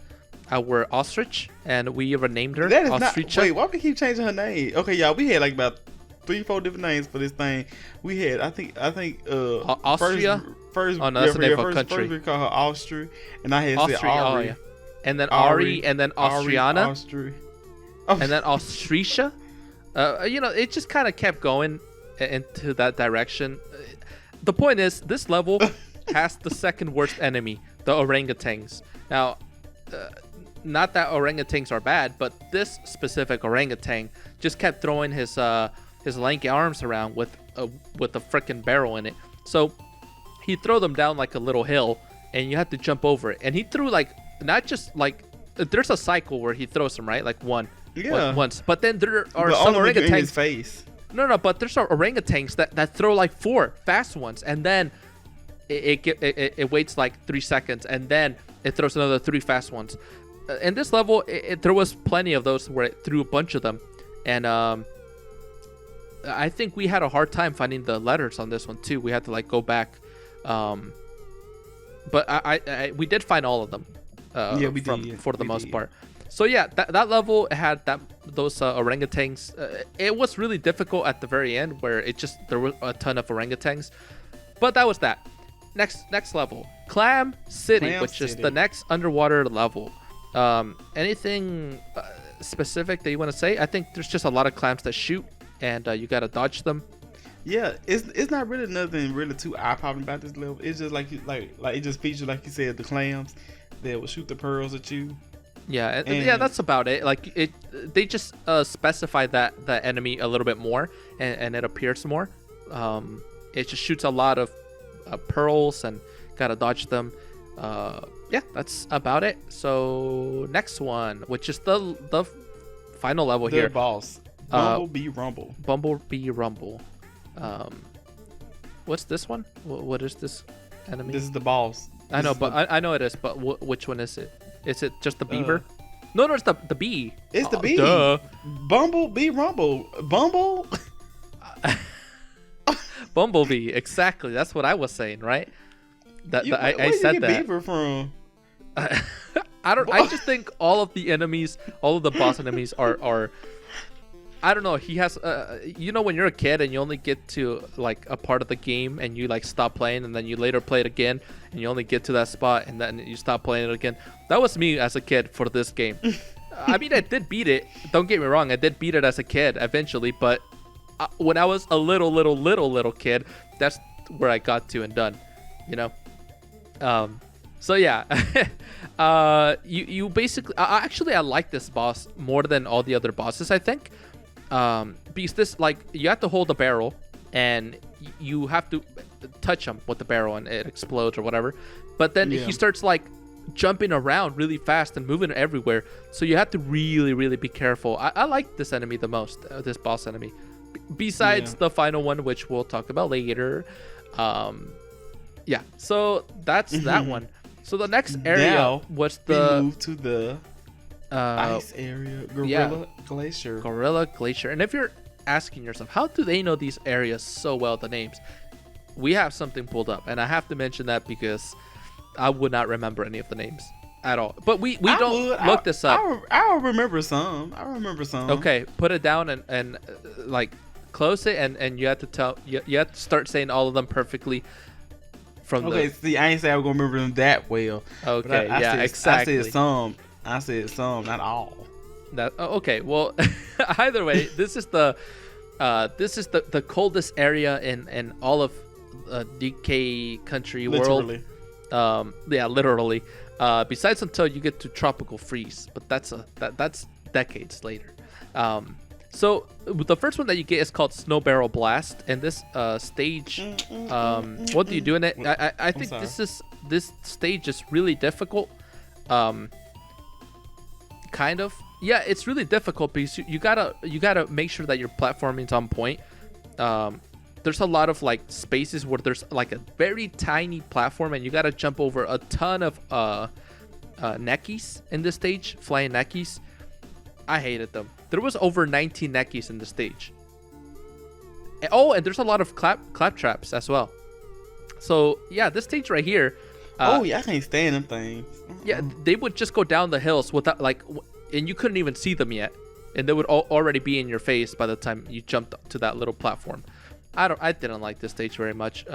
our ostrich, and we renamed her Ostricha. Wait, why we keep changing her name? Okay, y'all, we had like about 3-4 different names for this thing. We had, I think, Austria. First, that's the name of a country. First we called her Austria, and I had said Ari. Oh, yeah. And then Ari, and then Austriana. Austria. And then Ostricha. It just kind of kept going into that direction. The point is, this level has the second worst enemy, the orangutans. Now, not that orangutans are bad, but this specific orangutan just kept throwing his lanky arms around with a freaking barrel in it. So he'd throw them down like a little hill, and you had to jump over it. And he threw not just there's a cycle where he throws them, right? Like 1, Yeah. once. But then there are But some only when you're in his orangutans. face. No, but there's some orangutans that throw like 4 fast ones, and then it waits like 3 seconds, and then it throws another 3 fast ones. In this level, there was plenty of those where it threw a bunch of them, and I think we had a hard time finding the letters on this one too. We had to like go back, but we did find all of them. We did for the most part. So yeah, that level had those orangutans. It was really difficult at the very end where there were a ton of orangutans, but that was that. Next level, Clam City, which is the next underwater level. Anything specific that you want to say? I think there's just a lot of clams that shoot, and you gotta dodge them. Yeah, it's not really nothing really too eye-popping about this level. It's just like it just features, like you said, the clams that will shoot the pearls at you. Yeah, and yeah, that's about it. Like they just specify that enemy a little bit more, and it appears more. It just shoots a lot of pearls, and gotta dodge them. Yeah, that's about it. So next one, which is the final level here. The boss, Bumble Bee Rumble. Bumble Bee Rumble. What's this one? What is this enemy? This is the boss. I know, but I know it is. But which one is it? Is it just the beaver? No, it's the bee. It's the bee. Duh. Bumble Bee Rumble. Bumble. Bumblebee. Exactly. That's what I was saying, right? I said that. Beaver from? I just think all of the enemies, all of the boss enemies are. I don't know. He has, when you're a kid and you only get to like a part of the game and you like stop playing, and then you later play it again and you only get to that spot and then you stop playing it again. That was me as a kid for this game. I mean, I did beat it. Don't get me wrong. I did beat it as a kid eventually, but when I was a little kid, that's where I got to and done, So yeah, you basically, actually, I like this boss more than all the other bosses, I think. Because this, like, you have to hold the barrel and you have to touch him with the barrel and it explodes or whatever. But then he starts like jumping around really fast and moving everywhere. So you have to really, really be careful. I like this enemy the most, this boss enemy. Besides the final one, which we'll talk about later. Yeah, so that's that one. So the next area now, was we moved to the ice area, Gorilla Glacier. And if you're asking yourself, how do they know these areas so well, the names? We have something pulled up, and I have to mention that because I would not remember any of the names at all. But we don't look this up. I remember some. Okay, put it down and like close it, and you have to tell you have to start saying all of them perfectly. See, I ain't say I was gonna remember them that well. Okay, exactly. I said some, not all. Okay. Well, either way, this is the coldest area in all of DK country world. Literally. Besides until you get to tropical freeze, but that's decades later. So the first one that you get is called Snow Barrel Blast, and this stage, what do you do in it? I think this stage is really difficult. Kind of. Yeah, it's really difficult because you gotta make sure that your platforming's on point. There's a lot of like spaces where there's like a very tiny platform and you gotta jump over a ton of Nekkis in this stage, flying Nekkis. I hated them. There was over 19 Nekkis in the stage. And there's a lot of clap traps as well. So yeah, this stage right here. I can't stand them things. Yeah, they would just go down the hills without and you couldn't even see them yet, and they would already be in your face by the time you jumped to that little platform. I didn't like this stage very much.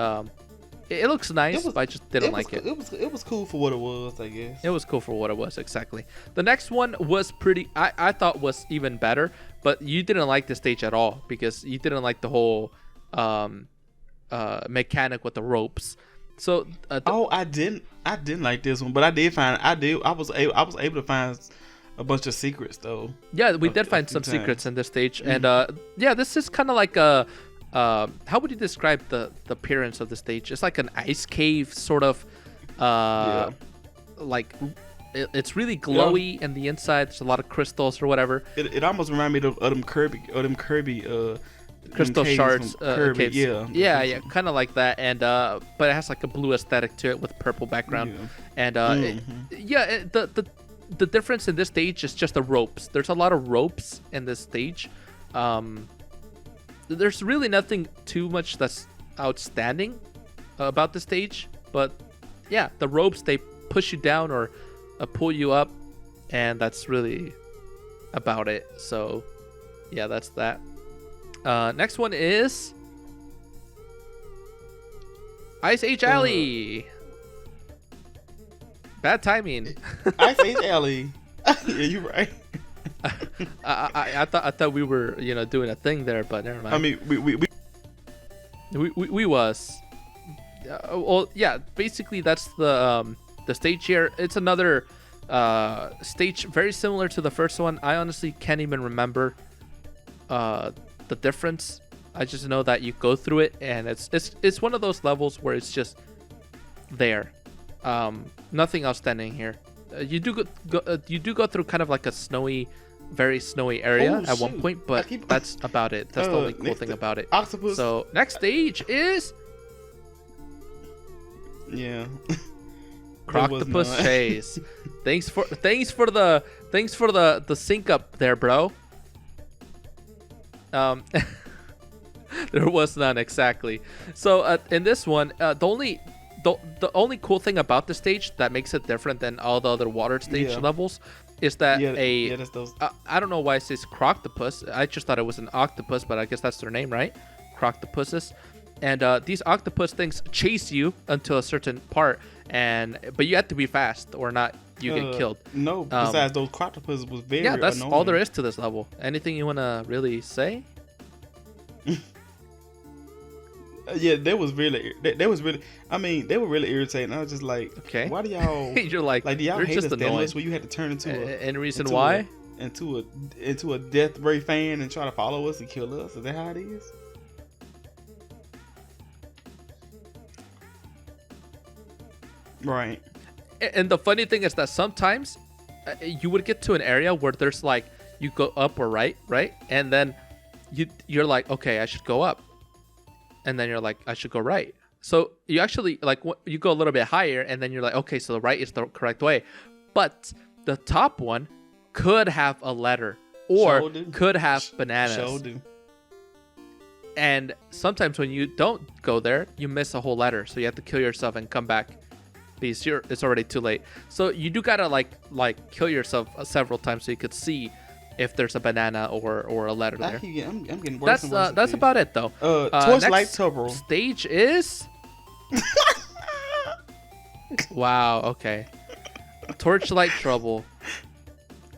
It looks nice, but I just didn't like it. It was cool for what it was, I guess. It was cool for what it was, exactly. The next one was pretty. I thought was even better, but you didn't like the stage at all because you didn't like the whole mechanic with the ropes. So I didn't like this one, but I was able to find a bunch of secrets though. Yeah, we did find some secrets in this stage, and this is kind of like a how would you describe the appearance of the stage? It's like an ice cave sort of like it's really glowy in the inside. There's a lot of crystals or whatever. It almost reminded me of them Kirby crystal shards. Kirby, yeah, kind of like that. And but it has like a blue aesthetic to it with purple background. And the difference in this stage is just the ropes. There's a lot of ropes in this stage. There's really nothing too much that's outstanding about the stage, but yeah, the ropes, they push you down or pull you up, and that's really about it. So yeah, that's that. Next one is Ice Age Alley. Bad timing. Ice Age Alley. Yeah, you're right. I thought we were doing a thing there, but never mind. I mean, we was. Well, yeah. Basically, that's the stage here. It's another stage very similar to the first one. I honestly can't even remember the difference. I just know that you go through it, and it's one of those levels where it's just there. Nothing outstanding here. You do go through kind of like a very snowy area at one point, but that's about it. That's the only cool thing about it. Octopus. So next stage is Croctopus Chase. Thanks for the sync up there, bro. There was none exactly. So in this one, the only cool thing about the stage that makes it different than all the other water stage levels is that I don't know why it says Croctopus. I just thought it was an octopus, but I guess that's their name, right? Croctopuses. And these octopus things chase you until a certain part, but you have to be fast or not you get killed. No, besides those Croctopuses was very that's annoying. all there is to this level. Anything you want to really say? Yeah, they were really irritating. I was just like, okay, why do y'all you're like do y'all hate us that much where you had to turn into and reason why into a death ray fan and try to follow us and kill us? Is that how it is? Right. And the funny thing is that sometimes you would get to an area where there's like you go up or right, and then you're like, okay, I should go up. And then you're like, I should go right. So you actually you go a little bit higher, and then you're like, okay, so the right is the correct way. But the top one could have a letter or could have bananas. And sometimes when you don't go there, you miss a whole letter. So you have to kill yourself and come back because it's already too late. So you do gotta like kill yourself several times so you could see if there's a banana or a letter there. I'm getting worse. That's about it though. Torchlight Trouble. Stage is wow. Okay. Torchlight Trouble.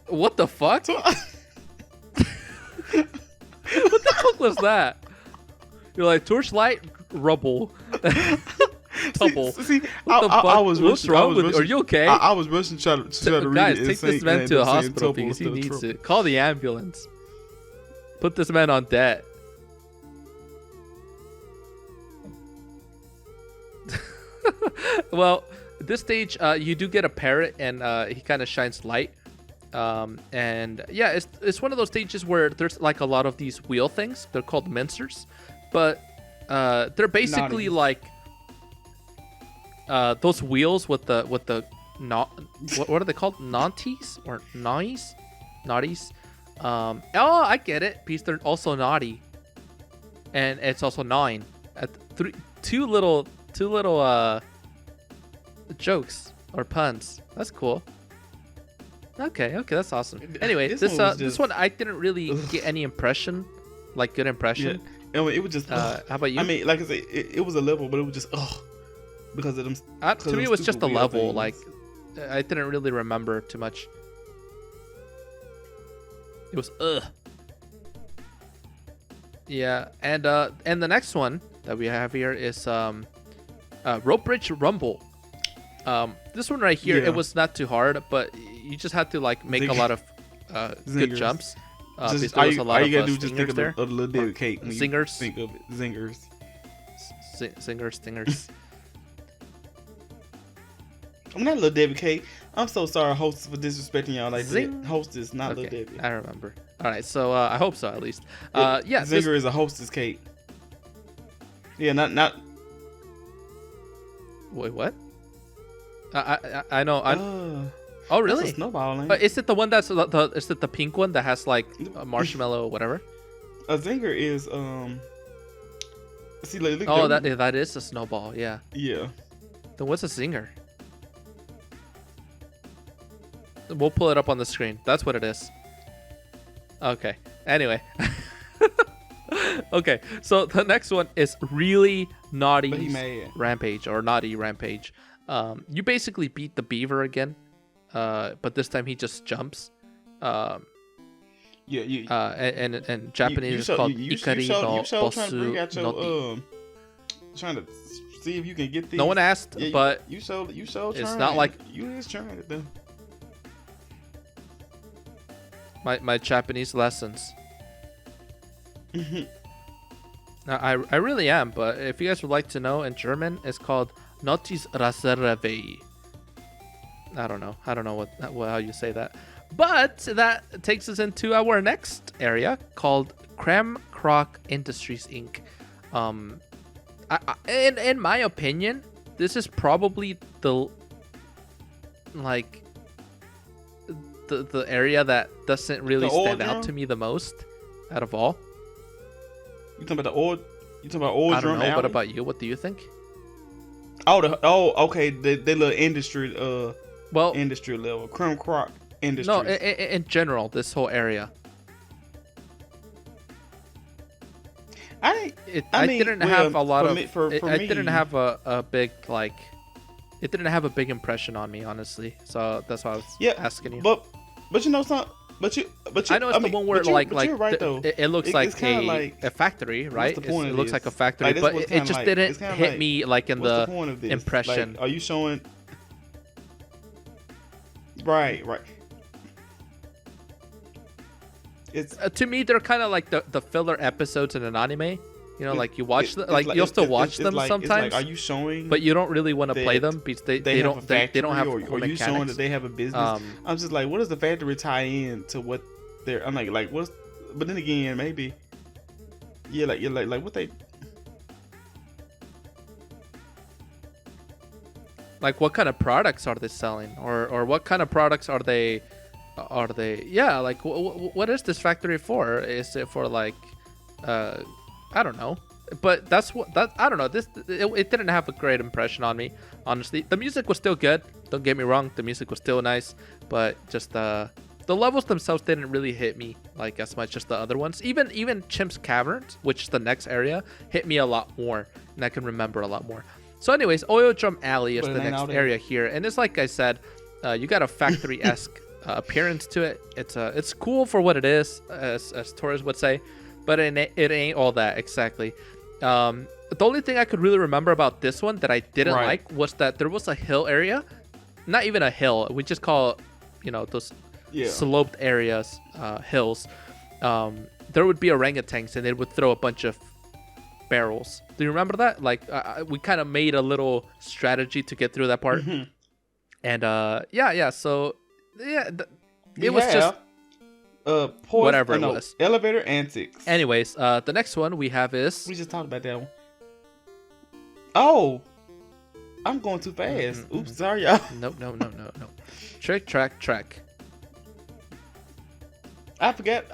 What the fuck? What the fuck was that? You're like Torchlight Rubble. Trouble. See, I was rushing. Are you okay? I was rushing trying to read guys, it. Take this man to a hospital because he needs it. Call the ambulance. Put this man on debt. Well, this stage, you do get a parrot, and he kind of shines light. And yeah, it's one of those stages where there's like a lot of these wheel things. They're called mincers, but they're basically like those wheels with the what are they called? Naughties or naughties? Oh, I get it. Because they're also naughty, and it's also gnawing. Two little jokes or puns. That's cool. Okay, that's awesome. Anyway, this one I didn't really get any impression, like good impression. Yeah. I mean, it was just. How about you? I mean, like I said, it was a level, but it was just because of them. To me, it was just a level. Things. Like I didn't really remember too much. It was Yeah, and the next one that we have here is Rope Bridge Rumble. This one right here, it was not too hard, but you just had to like make a lot of good jumps. All you gotta do is just think of the little David cake. Zingers. Think of it. Zingers. Stingers. I'm not Lil Debbie K. I'm so sorry, hostess, for disrespecting y'all like Zing. that. Hostess, not Okay, Lil Debbie. I remember. All right, so I hope so at least. Yeah, Zinger is a hostess cake. Yeah, not. Wait, what? I know. Oh, really? That's a snowball, ain't But is it the one that's is it the pink one that has like a marshmallow or whatever? A zinger is See, like, look, Oh, that is a snowball. Yeah. Yeah. Then what's a zinger? We'll pull it up on the screen. That's what it is. Okay. Anyway. Okay. So the next one is really naughty Rampage or naughty Rampage. You basically beat the beaver again, but this time he just jumps. And Japanese is called Ikari no Bosu no Ti. Trying to see if you can get these. No one asked, but you showed. It's not like you is trying it though. My Japanese lessons. I really am, but if you guys would like to know, in German, it's called Notis Reservei. I don't know how you say that. But that takes us into our next area called Cram Croc Industries Inc. In my opinion, this is probably the area that doesn't really stand out to me the most out of all. You talking about the old? You talking about old? I don't Drum know. Alley? What about you? What do you think? Okay. The little industry, industry level, Cram Croc Industries. No, in general, this whole area. I didn't have a lot of. It didn't have a big like. It didn't have a big impression on me, honestly. So that's why I was asking you. But you know something. But you, I know it's the one where you're right, though. It looks like a factory, right? It looks like a factory, but it just didn't hit me like in the impression. Like, are you showing? Right. It's to me, they're kind of like the filler episodes in an anime. You know, like you watch them, like you'll still watch them sometimes. Are you showing? But you don't really want to play them because they don't have or are you showing that they have a business? I'm just like, what does the factory tie in to what they're? I'm like what's? But then again, maybe. Yeah, like what they. Like what kind of products are they selling, or what kind of products are they? Yeah, like what is this factory for? Is it for like? I don't know, but I don't know. It didn't have a great impression on me, honestly. The music was still good. Don't get me wrong, the music was still nice, but just the levels themselves didn't really hit me like as much as the other ones. Even Chimp's Caverns, which is the next area, hit me a lot more, and I can remember a lot more. So, anyways, Oil Drum Alley is the next area here, and it's like I said, you got a factory-esque appearance to it. It's cool for what it is, as tourists would say. But it ain't all that exactly. The only thing I could really remember about this one that I didn't like was that there was a hill area. Not even a hill. We just call, those sloped areas, hills. There would be orangutans and they would throw a bunch of barrels. Do you remember that? Like we kind of made a little strategy to get through that part. Mm-hmm. And so it was just. Whatever it was. Elevator Antics. Anyways, the next one we have is... We just talked about that one. Oh! I'm going too fast. Mm-hmm. Oops, sorry, y'all. No. Track. I forgot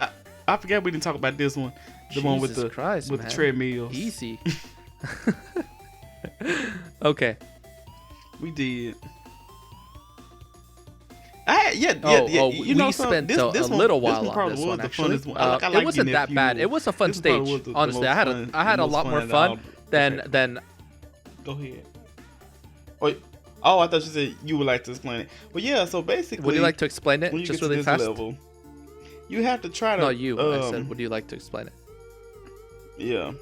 we didn't talk about this one. The one with the treadmills. Easy. Okay. We did. We spent a little while on this one. Actually, it wasn't that bad. It was a fun stage. Honestly, I had a lot more fun than. Go ahead. Oh, I thought you said you would like to explain it. Well, yeah. So basically, would you like to explain it just really fast? Level, you have to try to. No, you. I said, would you like to explain it? Yeah.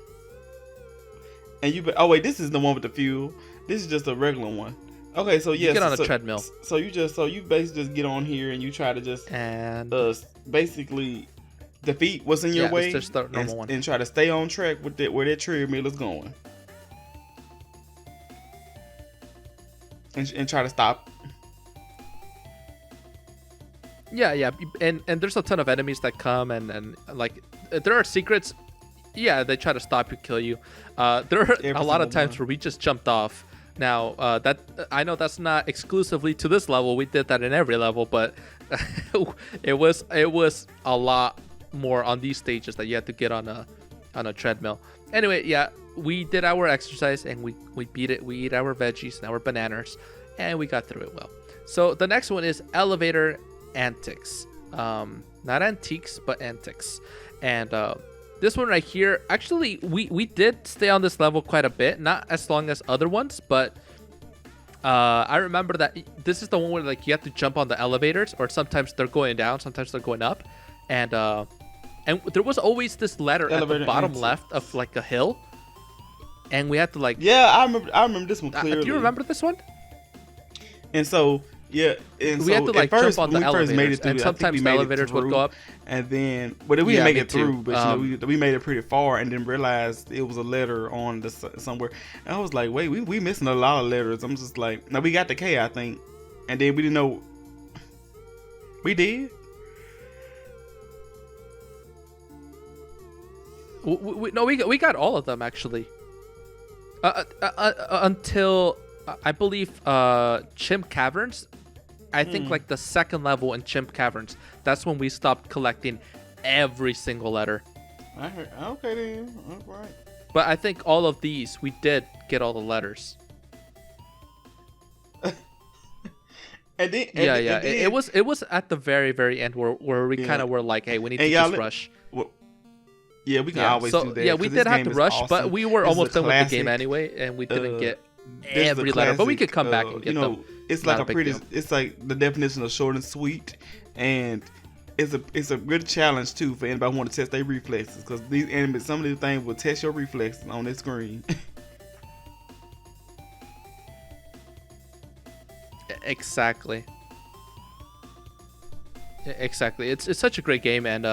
And you. Oh wait, this is the one with the fuel. This is just a regular one. Okay, so you get on a treadmill. So you basically just get on here and you try to just basically defeat what's in your way just the normal one. And try to stay on track with where that treadmill is going. And try to stop. Yeah, and there's a ton of enemies that come and like there are secrets. Yeah, they try to stop you, kill you. There are a lot of times where we just jumped off. Now that I know that's not exclusively to this level. We did that in every level, but it was a lot more on these stages that you had to get on a treadmill. Anyway, yeah, we did our exercise and we beat it. We eat our veggies and our bananas, and we got through it well. So the next one is Elevator Antics. Not Antiques, but Antics. And this one right here, actually, we did stay on this level quite a bit. Not as long as other ones, but I remember that this is the one where like you have to jump on the elevators, or sometimes they're going down, sometimes they're going up. And there was always this ladder at the bottom left of like a hill. And we had to like... Yeah, I remember this one clearly. Do you remember this one? And so... Yeah, and we had to like jump on the elevators, and sometimes the elevators would go up. And then, but we didn't make it through. But we made it pretty far, and then realized it was a letter on the somewhere. And I was like, wait, we missing a lot of letters. I'm just like, no, we got the K, I think, and then we didn't know. We did. We got all of them actually. Until I believe Chimp Caverns. I think like the second level in Chimp Caverns, that's when we stopped collecting every single letter. I heard, okay then, all right. But I think all of these, we did get all the letters. It was at the very, very end where we kind of were like, hey, we need to just rush. Yeah, we can always do that. Yeah, we did have to rush, awesome. But we were almost done with the game anyway, and we didn't get every letter. But we could come back and get them. It's like it's like the definition of short and sweet, and it's a good challenge too for anybody who want to test their reflexes, because these enemies, some of these things will test your reflexes on this screen. Exactly. It's such a great game, and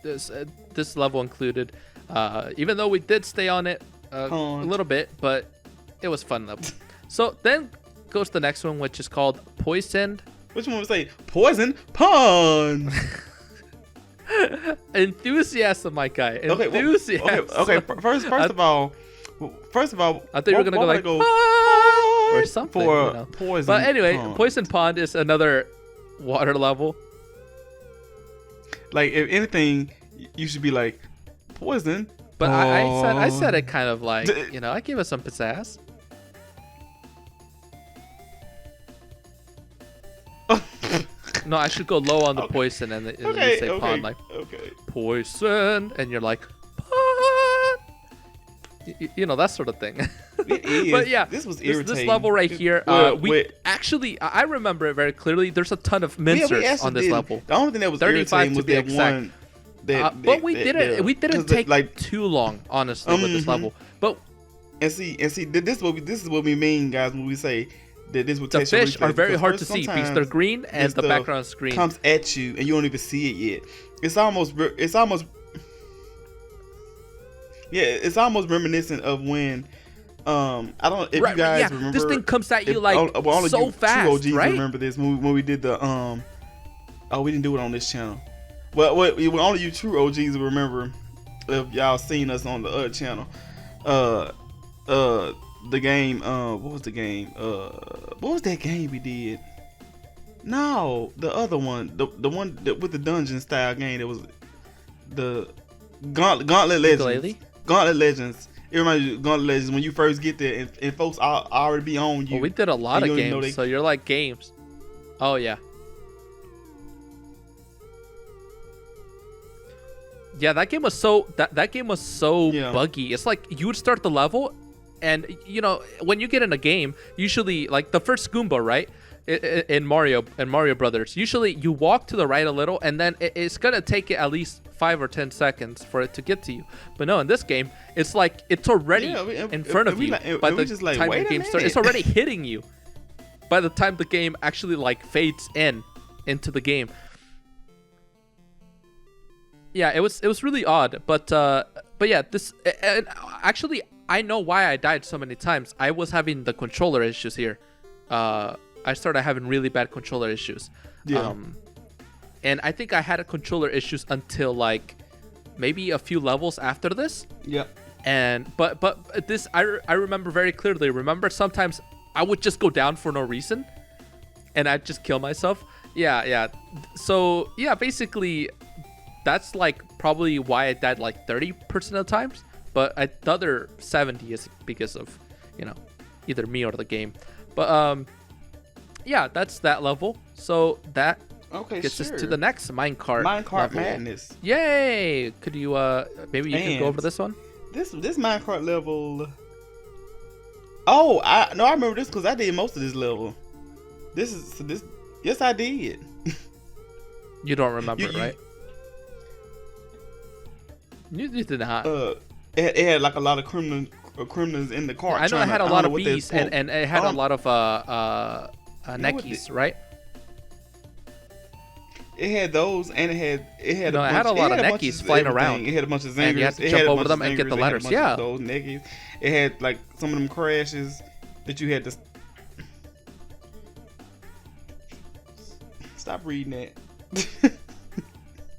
this level included, even though we did stay on it a little bit, but it was fun level. So then goes the next one, which is called Poisoned. Which one would say Poison Pond? Enthusiasm, my guy. Enthusiasm. Okay. First of all, I thought you were gonna go like or something for Poison. But anyway, Pond. Poison Pond is another water level. Like, if anything, you should be like Poison. But I said it kind of like, I gave it some pizzazz. No, I should go low on the poison and say pond, like poison, and you're like pond. That sort of thing. It is. But yeah, this was irritating. This level right here, actually, I remember it very clearly. There's a ton of mincers on this level. The only thing that was irritating was that one. But we didn't take too long, honestly, with this level. But see, this is what we mean, guys, when we say that this would. The fish are very hard to see because they're green and the background is green. Comes at you and you don't even see it yet. It's almost reminiscent of when I don't know if you guys remember. This thing comes at you so fast, two OGs right? Remember this when we did the we didn't do it on this channel. Well, only you true OGs will remember if y'all seen us on the other channel. The game, what was the game? What was that game we did? No, the other one, the one with the dungeon style game. That was the Gauntlet Legends. Gauntlet Legends. It reminds you of Gauntlet Legends when you first get there and folks already be on you. Well, we did a lot of games, so you're like games. Oh yeah. Yeah, that game was so buggy. It's like you would start the level, and when you get in a game, usually like the first Goomba, right? In Mario Brothers, usually you walk to the right a little, and then it's gonna take it at least 5 or 10 seconds for it to get to you. But no, in this game, it's like it's already in front of you by the time the game starts. It's already hitting you by the time the game actually like fades into the game. Yeah, it was really odd, but yeah, this and actually I know why I died so many times. I was having the controller issues here. I started having really bad controller issues. Yeah. and I think I had a controller issues until like maybe a few levels after this. Yep. And but this I remember very clearly. Remember, sometimes I would just go down for no reason, and I'd just kill myself. Yeah. So yeah, basically, that's like probably why I died like 30% of the times. But the other 70 is because of, either me or the game. But yeah, that's that level. So that gets us to the next minecart level. Madness. Yay! Could you maybe you could go over this one? This minecart level. Oh, I remember this because I did most of this level. Yes, I did. You don't remember, right? You did not. It had like a lot of criminals in the cart. I know it had a lot of bees and it had a lot of Nekkis, right? It had those, and it had a lot of Nekkis flying around. It had a bunch of zingers. And you had to jump over them and get the letters. Yeah. Those Nekkis. It had like some of them crashes that you had to stop reading that.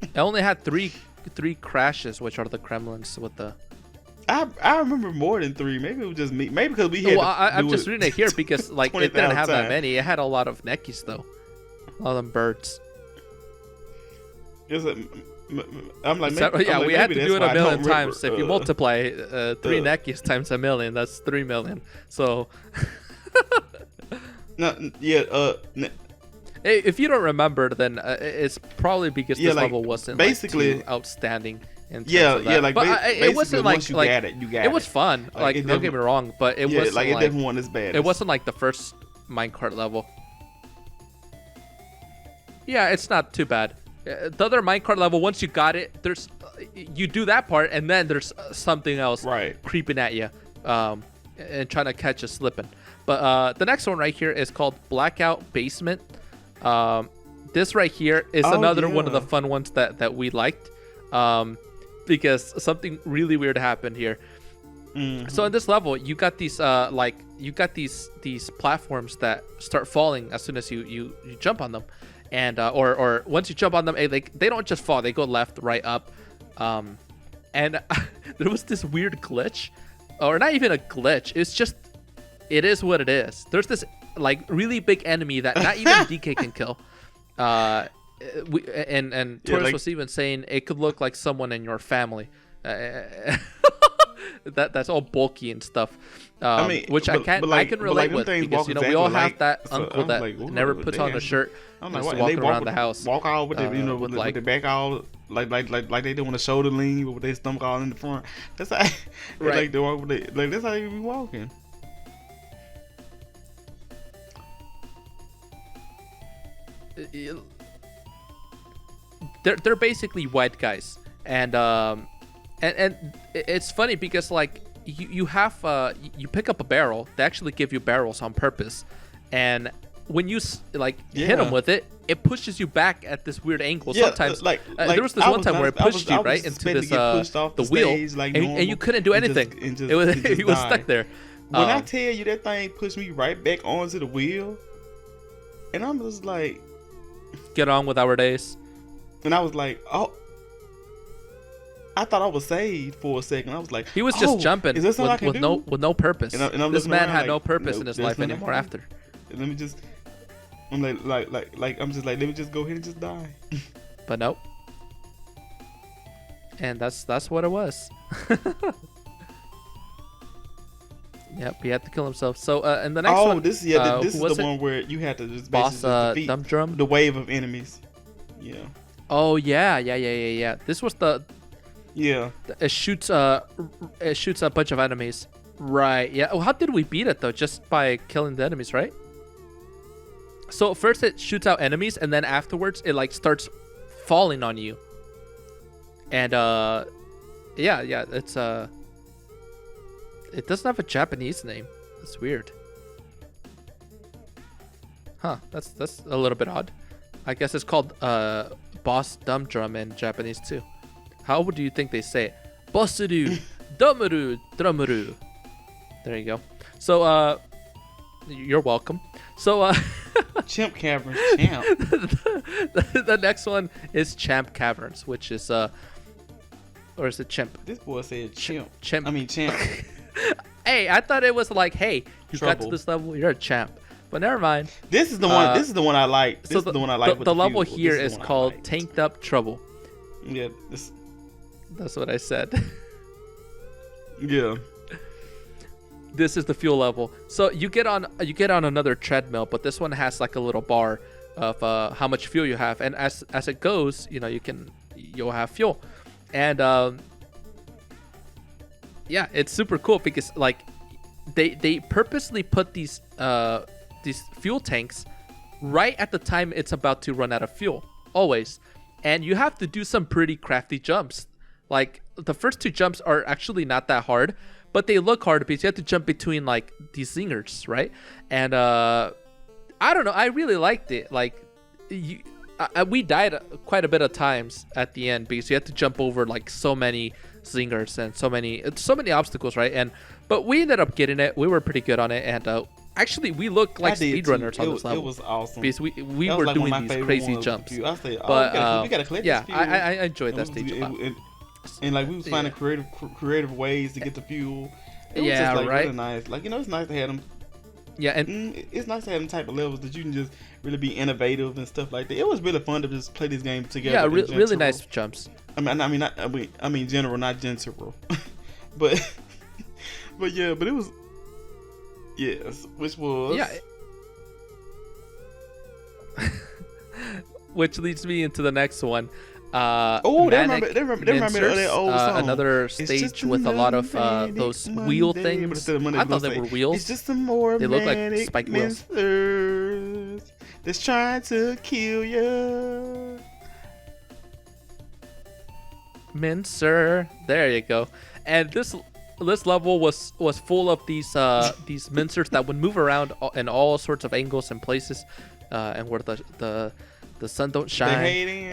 It only had three crashes, which are the Kremlins with the. I remember more than 3. Maybe it was just me. Maybe because we had. Well, I'm just reading it here because like it didn't have that many. It had a lot of Nekkis though. A lot of them birds. I'm like, we had to do it a million times. If you multiply 3 Nekkis times a million, that's 3 million. So. Hey, if you don't remember, then it's probably because this level wasn't basically too outstanding. In terms of that. But it wasn't like you got it. It was fun. Like don't get me wrong, but it wasn't like it definitely wasn't as bad. It wasn't like the first minecart level. Yeah, it's not too bad. The other minecart level, once you got it, you do that part, and then there's something else creeping at you, and trying to catch you slipping. But the next one right here is called Blackout Basement. This right here is another one of the fun ones that we liked, because something really weird happened here. Mm-hmm. So in this level, you got these these platforms that start falling as soon as you jump on them, and or once you jump on them, they don't just fall; they go left, right, up. And there was this weird glitch, or not even a glitch. It is what it is. There's this like really big enemy that not even DK can kill. And Torres was even saying it could look like someone in your family. That's all bulky and stuff. Which I can relate with because we all have that uncle that never puts on a shirt and just walking around the house. Walk out with it, with the back all like they doing a shoulder lean, but with their stomach all in the front. That's how like they walk with it. Like that's how you be walking. They're basically white guys, and it's funny because like you have you pick up a barrel. They actually give you barrels on purpose, and when you hit them with it, it pushes you back at this weird angle. Sometimes there was this one time where it pushed you right into this the wheel, and you couldn't do anything. It was stuck there. When I tell you that thing pushed me right back onto the wheel, and I'm just like, get on with our days. And I was like, oh, I thought I was saved for a second. I was like, he was just jumping with no purpose. And this man had no purpose in his life anymore after. Let me just, I'm I'm just like, let me just go ahead and just die. But nope. And that's what it was. Yep, he had to kill himself. So, and the next one. This is the one where you had to just basically defeat the wave of enemies. Yeah. Oh yeah. This was the. Yeah. It shoots a bunch of enemies. Right. Yeah. Oh, how did we beat it though? Just by killing the enemies, right? So first it shoots out enemies, and then afterwards it like starts falling on you. And yeah, it's it doesn't have a Japanese name. That's weird. Huh? That's a little bit odd. I guess it's called Boss Dumb Drum in Japanese too. How do you think they say it? Bossuru, Dumuru, Drumuru. There you go. So you're welcome. So Chimp Caverns, champ. The next one is Champ Caverns, which is or is it Chimp? This boy said chimp. Chimp. I mean champ. Hey, I thought it was like, hey, you got Trouble. to this level, you're a champ. But never mind. This is the one. This is the one I like. This So is the one I like. The level fuel. here This is the one I called liked. Tanked Up Trouble. Yeah. This. That's what I said. Yeah. This is the fuel level. So you get on another treadmill, but this one has like a little bar of how much fuel you have, and as it goes, you'll have fuel, and yeah, it's super cool because like they purposely put these fuel tanks right at the time it's about to run out of fuel, always, and you have to do some pretty crafty jumps. Like the first two jumps are actually not that hard, but they look hard because you have to jump between like these zingers, right? And I don't know, I really liked it. Like we died quite a bit of times at the end because you had to jump over like so many zingers and so many obstacles, right? But we ended up getting it. We were pretty good on it, and actually we looked like speedrunners on this level. It was awesome because we were like doing these crazy jumps. I said, But we gotta collect yeah, this fuel. I enjoyed that stage a lot. And like we was finding creative ways to get the fuel. It was Yeah, just, like, right. really nice. Like, it's nice to have them. Yeah, and It's nice to have them type of levels that you can just really be innovative and stuff like that. It was really fun to just play this game together. yeah, in really general. nice jumps. I mean general, not general. but yeah, but it was which was Yeah. Which leads me into the next one. They Manic remember that old Mincers, song. another It's stage just with a lot of manic those Monday, wheel but things. instead of Monday, I it's thought gonna they were say, wheels. It's just some more They look like manic spike wheels. mincers that's trying to kill you. Mincer. There you go. And this level was full of these mincers that would move around in all sorts of angles and places, and where the sun don't shine.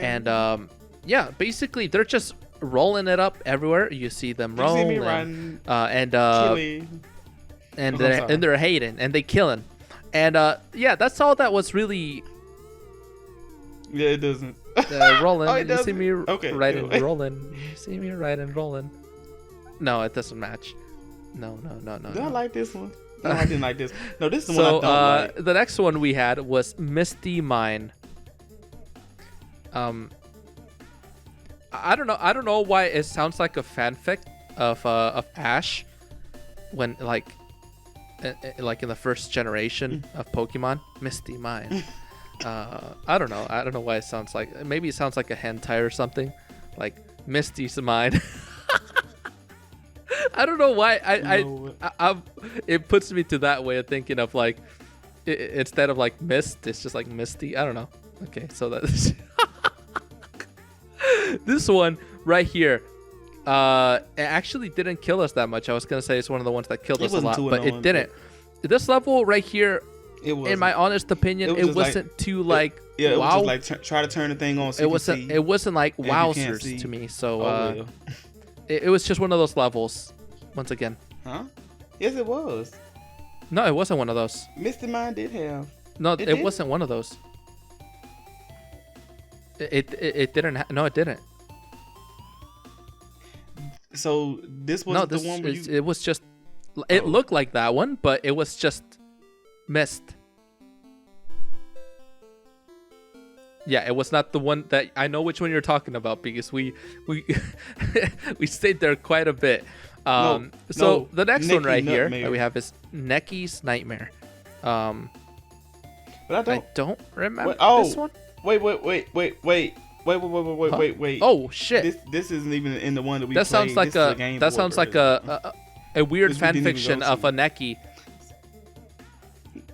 And yeah, basically they're just rolling it up everywhere. You see them roll, see me and Killing. they're hating and they killing, and yeah, that's all that was really Yeah, it doesn't. rolling. Oh, it You see doesn't? me Okay, right good. and rolling. You see me right and rolling. No, it doesn't match. No. Did I like this one? No, I didn't like this. No, this is the So one I don't like. the next one we had was Misty Mine. I don't know why it sounds like a fanfic of Ash when like in the first generation of Pokemon, Misty Mine. I don't know why it sounds like, maybe it sounds like a hentai or something, like Misty's Mine. I don't know why it puts me to that way of thinking of like instead of like mist, it's just like Misty. I don't know. Okay, so that's this one right here. It actually didn't kill us that much. I was gonna say it's one of the ones that killed us a lot, but it didn't. This level right here, in my honest opinion, it wasn't too like yeah, it wow. was just like try to turn the thing on. So It wasn't like wowzers to me. So it was just one of those levels. Once again. Huh? Yes, it was. No, it wasn't one of those. Mr. Mine did have. No, it wasn't one of those. It didn't. No, it didn't. So this was the one where it was just. It looked like that one, but it was just mist. Yeah, it was not the one that I know which one you're talking about because we we stayed there quite a bit. So the next one right here that we have is Nekki's Nightmare. But I don't remember this one. Wait. Oh shit! This isn't even in the one that we played. Sounds like that sounds like a weird fan fiction of a Nekki.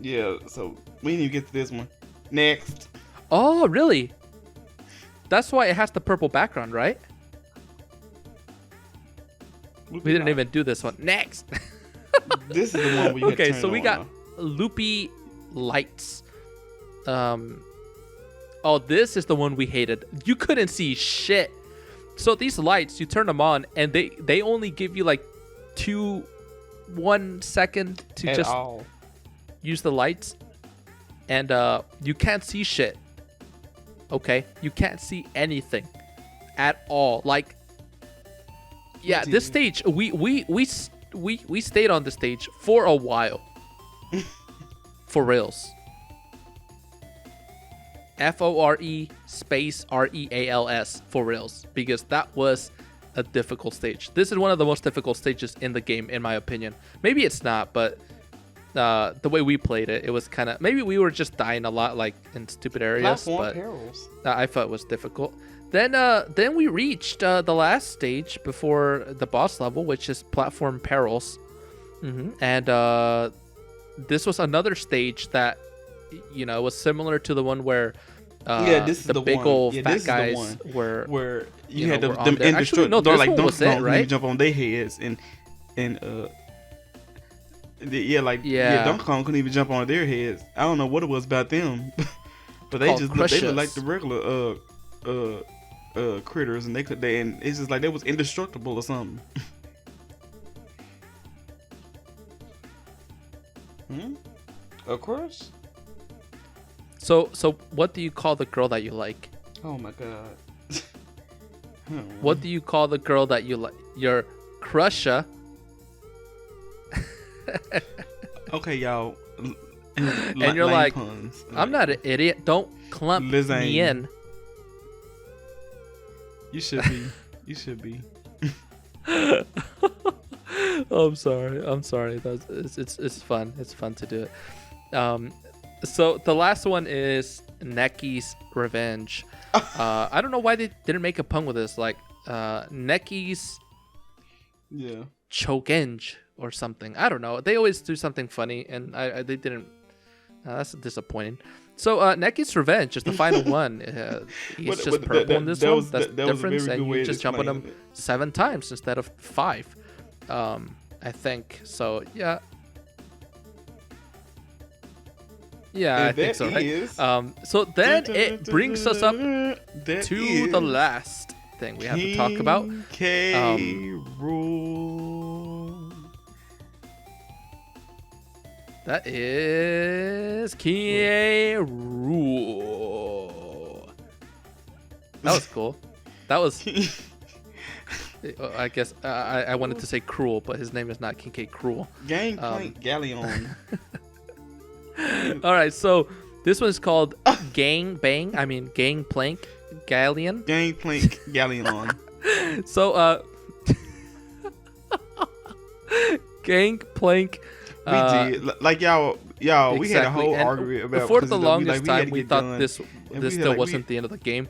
Yeah, so we didn't even get to this one. Next. Oh really? That's why it has the purple background, right? We didn't even do this one. Next. This is the one where you okay, so we got Loopy Lights. Oh, this is the one we hated. You couldn't see shit. So these lights, you turn them on, and they only give you like 1 second to use the lights. and you can't see shit. Okay, you can't see anything at all. Like, yeah, this stage we stayed on the stage for a while. For reals. FORE space REALS for reals, because that was a difficult stage. This is one of the most difficult stages in the game, in my opinion. Maybe it's not, but the way we played it, it was kind of, maybe we were just dying a lot, like in stupid areas. But Perils. I thought it was difficult. Then we reached the last stage before the boss level, which is platform Perils, and this was another stage that, you know, was similar to the one where this is the big one. old Yeah, fat this is the guys one were where you know, had were on them there. Actually, no, this one was it, right? Jump on their heads and Donkey Kong couldn't even jump on their heads. I don't know what it was about them, but they looked like the regular critters, and and it's just like they was indestructible or something. Of course. So what do you call the girl that you like? Oh my god. What do you call the girl that you like? Your crusher. Okay, y'all. And you're like, puns. I'm not an idiot. Don't clump me in. You should be. You should be. Oh, I'm sorry. It's fun. It's fun to do it. So the last one is Nekki's Revenge. I don't know why they didn't make a pun with this. Like Nekki's Chokenge or something. I don't know. They always do something funny, and they didn't. That's disappointing. So Nekki's Revenge is the final one. He's just purple in this one. That's the difference, and you just jump on him 7 times instead of 5. I think so. Yeah. Yeah, I think so, right? So then it brings us up to the last thing we have to talk about. Rool. That is King Rool. That was cool. That was... I guess I wanted to say Cruel, but his name is not King K. Cruel. Gangplank Galleon. All right, so this one's called Gangplank Galleon. Gangplank Galleon. So Gangplank. We did like y'all. Exactly. We had a whole argument about. For the longest time, we thought this still wasn't the end of the game.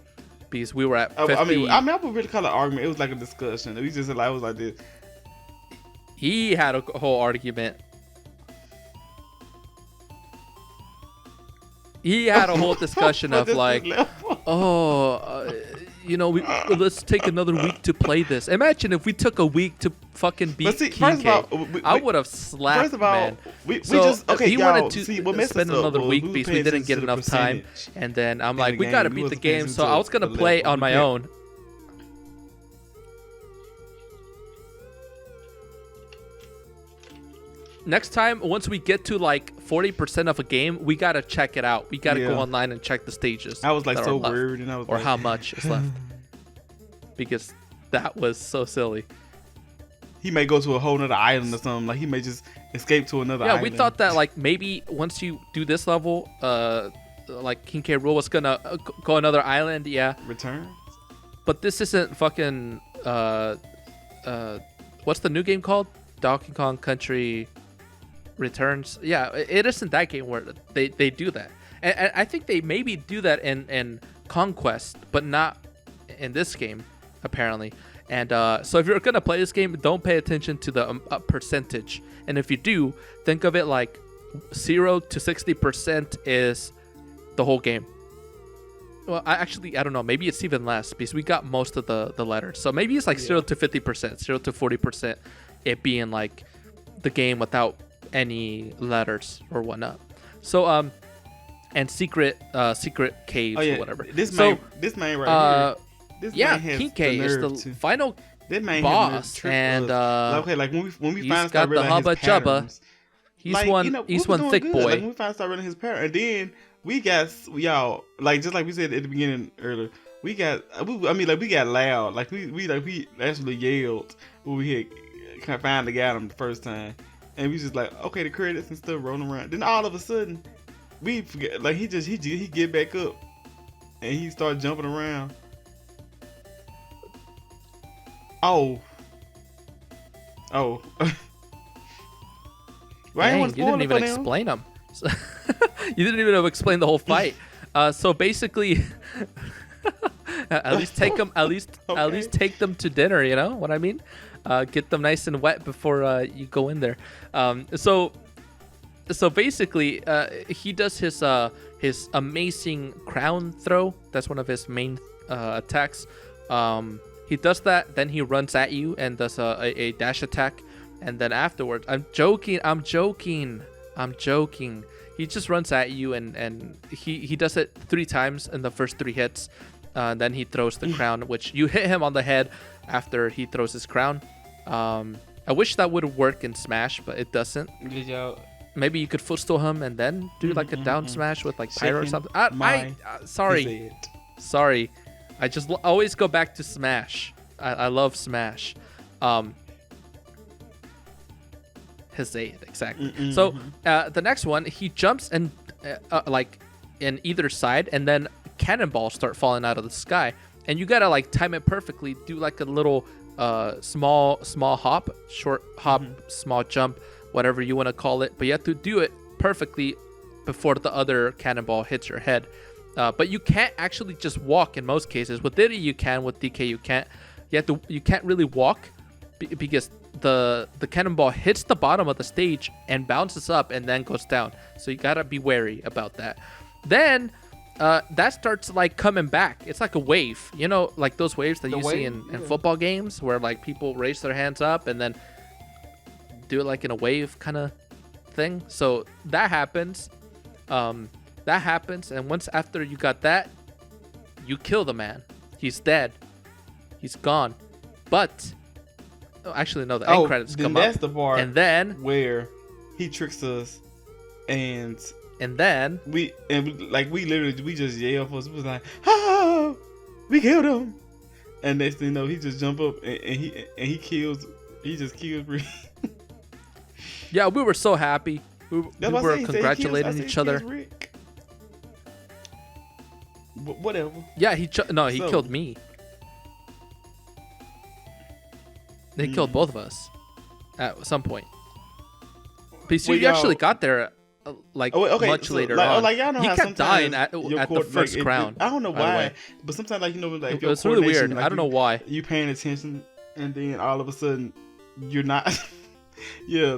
Because we were at 50. I wouldn't really call it an argument. It was like a discussion. We just like, it was like this. He had a whole argument. He had a whole discussion of like, let's take another week to play this. Imagine if we took a week to fucking beat King K. I would have slapped, first of all, man. We he wanted to spend another week because we didn't get enough time. And then I'm like, we got to beat the game. So I was going to play on my own. Next time, once we get to like 40% of a game, we gotta check it out. We gotta go online and check the stages. I was like so worried, and I was or how much is left, because that was so silly. He may go to a whole nother island or something. Like he may just escape to another island. Yeah, we thought that like maybe once you do this level, like King K. Rool was gonna go another island. Yeah. Return. But this isn't fucking what's the new game called? Donkey Kong Country Returns. Yeah, it isn't that game where they do that, and I think they maybe do that in Conquest, but not in this game apparently. And so if you're gonna play this game, don't pay attention to the percentage, and if you do, think of it like 0 to 60% is the whole game. Well, I don't know, maybe it's even less because we got most of the letters, so maybe it's like 0 to 50%, 0 to 40%, it being like the game without any letters or whatnot. So and secret caves or whatever. This man right here. King K is the final boss, and okay, like when we finally got the hubba jubba. He's like, one. you know, He's we was one doing thick good. boy. Like when we finally started running his power, and then we got y'all like just like we said at the beginning earlier. We got loud. Like we actually yelled when we had kind of finally got him the first time, and we just like, okay, the credits and stuff rolling around. Then all of a sudden, we forget. Like he get back up, and he start jumping around. Oh. Well, Dang, you didn't even explain them. You didn't even explain the whole fight. So basically, at least take them. At least take them to dinner. You know what I mean? Get them nice and wet before you go in there. So basically, he does his amazing crown throw. That's one of his main attacks. He does that, then he runs at you and does a dash attack, and then afterwards, I'm joking. He just runs at you, and he does it 3 times in the first 3 hits. Then he throws the crown, which you hit him on the head after he throws his crown. I wish that would work in Smash, but it doesn't. Maybe you could footstool him and then do like a down smash with like pyro or something. Sorry. I just always go back to Smash. I love Smash. His 8, exactly. So the next one, he jumps and like in either side, and then cannonballs start falling out of the sky, and you gotta like time it perfectly. Do like a little small hop, short hop, small jump, whatever you want to call it. But you have to do it perfectly before the other cannonball hits your head. But you can't actually just walk in most cases. With Diddy you can, with DK you can't. You can't really walk because the cannonball hits the bottom of the stage and bounces up and then goes down. So you gotta be wary about that. Then that starts like coming back. It's like a wave, you know, like those waves that you see in football games where like people raise their hands up and then do it like in a wave kind of thing. So that happens. And once after you got that, you kill the man. He's dead. He's gone. But actually no, the end credits come up. That's the part and then where he tricks us, and then we just yell for us. It was like, oh, we killed him. And next thing you know, he just jump up and he just kills Rick. Yeah, we were so happy. We were congratulating each other. Rick. Whatever. Yeah, he killed me. They killed both of us at some point. But you actually got there much later on. Like, y'all know he how kept dying at the first crown. I don't know why, but sometimes like it was really weird. Like, I don't know why. You paying attention, and then all of a sudden you're not. Yeah,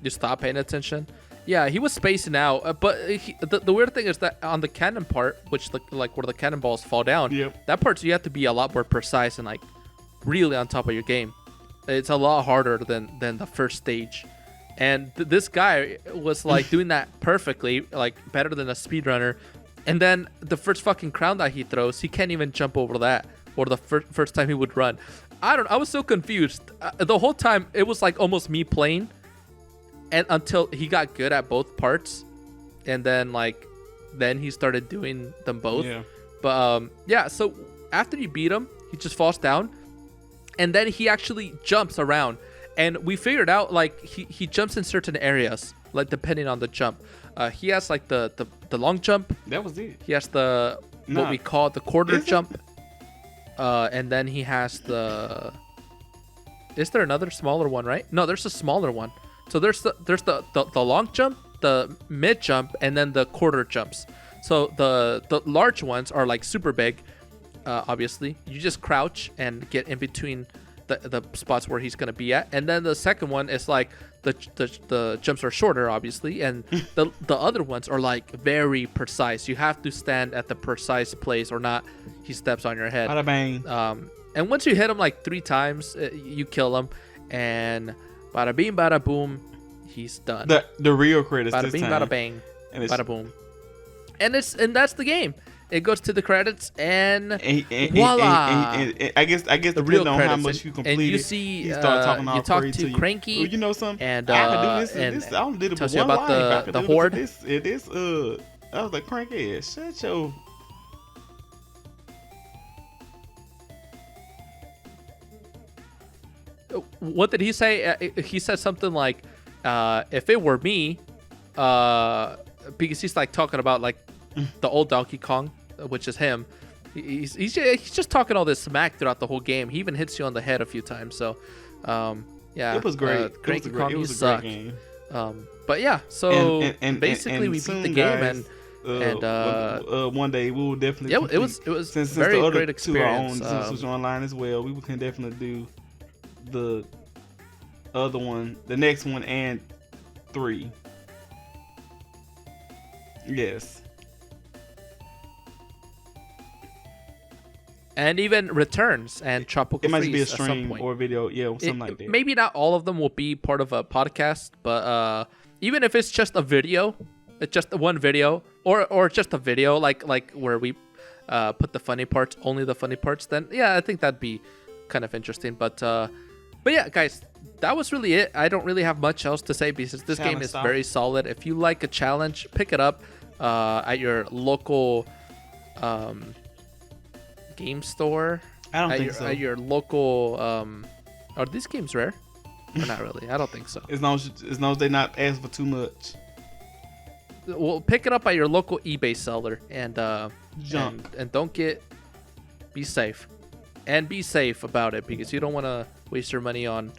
you stop paying attention. Yeah, he was spacing out, but the weird thing is that on the cannon part, which like where the cannonballs fall down, that part you have to be a lot more precise and like really on top of your game. It's a lot harder than the first stage, and this guy was like doing that perfectly, like better than a speedrunner. And then the first fucking crown that he throws, he can't even jump over that, or the first time he would run. I was so confused the whole time. It was like almost me playing. And until he got good at both parts, and then he started doing them both. Yeah. But so after you beat him, he just falls down, and then he actually jumps around. And we figured out like he jumps in certain areas, like depending on the jump. He has like the long jump. That was it. He has what we call the quarter jump. And then he has the. Is there another smaller one? Right? No, there's a smaller one. So there's the long jump, the mid jump, and then the quarter jumps. So the large ones are like super big. Obviously, you just crouch and get in between the spots where he's gonna be at. And then the second one is like the jumps are shorter, obviously, and the other ones are like very precise. You have to stand at the precise place, or not, he steps on your head. Bada bang. And once you hit him like 3 times, you kill him, and bada bing, bada boom, he's done. The real credits bada this bing, time. Bada bing, bada boom. And that's the game. it goes to the credits, and and voila. And I guess the depending real on credits. how much you completed, and you see, he started talking all you talk crazy to Cranky. Well, you know something? And I can do this and this. I only did it tells with you one about life. I can the do horde. This. I was like, Cranky, shut your. What did he say? He said something like, if it were me, because he's like talking about like the old Donkey Kong, which is him. He's just talking all this smack throughout the whole game. He even hits you on the head a few times. So, yeah, it was great. Cranky Kong, it you was a suck. great game. But yeah, so and basically we beat the game, guys, and one day we will definitely. Yeah, it was since very the other great experience. Two are since we're online as well, we can definitely do the other one, the next one, and 3. Yes. And even Returns and Tropical It might Freeze be a at some stream point. or a video, yeah, or something like that. Maybe not all of them will be part of a podcast, but even if it's just a video, it's just one video, or just a video like where we put the funny parts, only the funny parts, then yeah, I think that'd be kind of interesting. But yeah, guys, that was really it. I don't really have much else to say because this game is very solid. If you like a challenge, pick it up at your local game store. I don't think so. At your local are these games rare? Or not really? I don't think so. As long as they're not asking for too much. Well, pick it up at your local eBay seller and Junk. and don't be safe. And be safe about it because you don't want to waste your money on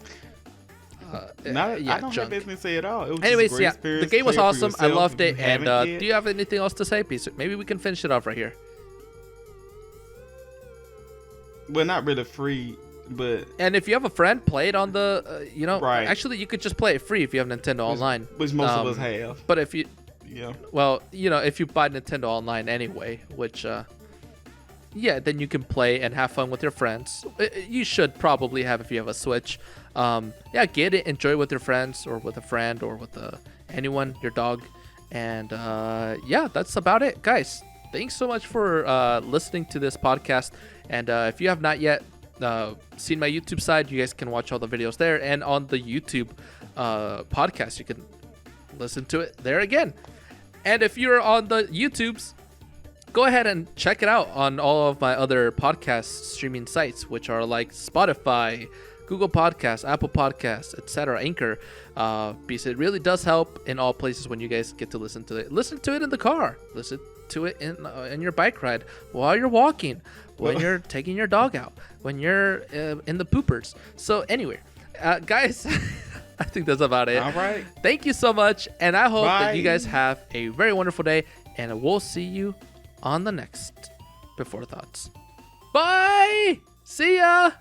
I don't junk. have anything to say at all. It was Anyways, just a great yeah, experience. the game was Play it for awesome. I yourself loved if it. you And haven't yet. do you have anything else to say? Maybe we can finish it off right here. Well, not really free, but And if you have a friend, play it on the Right. Actually, you could just play it free if you have Nintendo Online, which most of us have. But if you Yeah. Well, if you buy Nintendo Online anyway, which, yeah, then you can play and have fun with your friends. You should probably have if you have a Switch. Yeah, get it, enjoy with your friends or with a friend or with anyone, your dog. And yeah, that's about it, guys. Thanks so much for listening to this podcast. And if you have not yet seen my YouTube side, you guys can watch all the videos there. And on the YouTube podcast, you can listen to it there again. And if you're on the YouTubes, go ahead and check it out on all of my other podcast streaming sites, which are like Spotify, Google Podcasts, Apple Podcasts, etc., Anchor, because it really does help in all places when you guys get to listen to it. Listen to it in the car. Listen to it in your bike ride, while you're walking, when you're taking your dog out, when you're in the poopers. So anyway, guys, I think that's about it. All right. Thank you so much, and I hope Bye. that you guys have a very wonderful day, and we'll see you on the next Before Thoughts. Bye! See ya!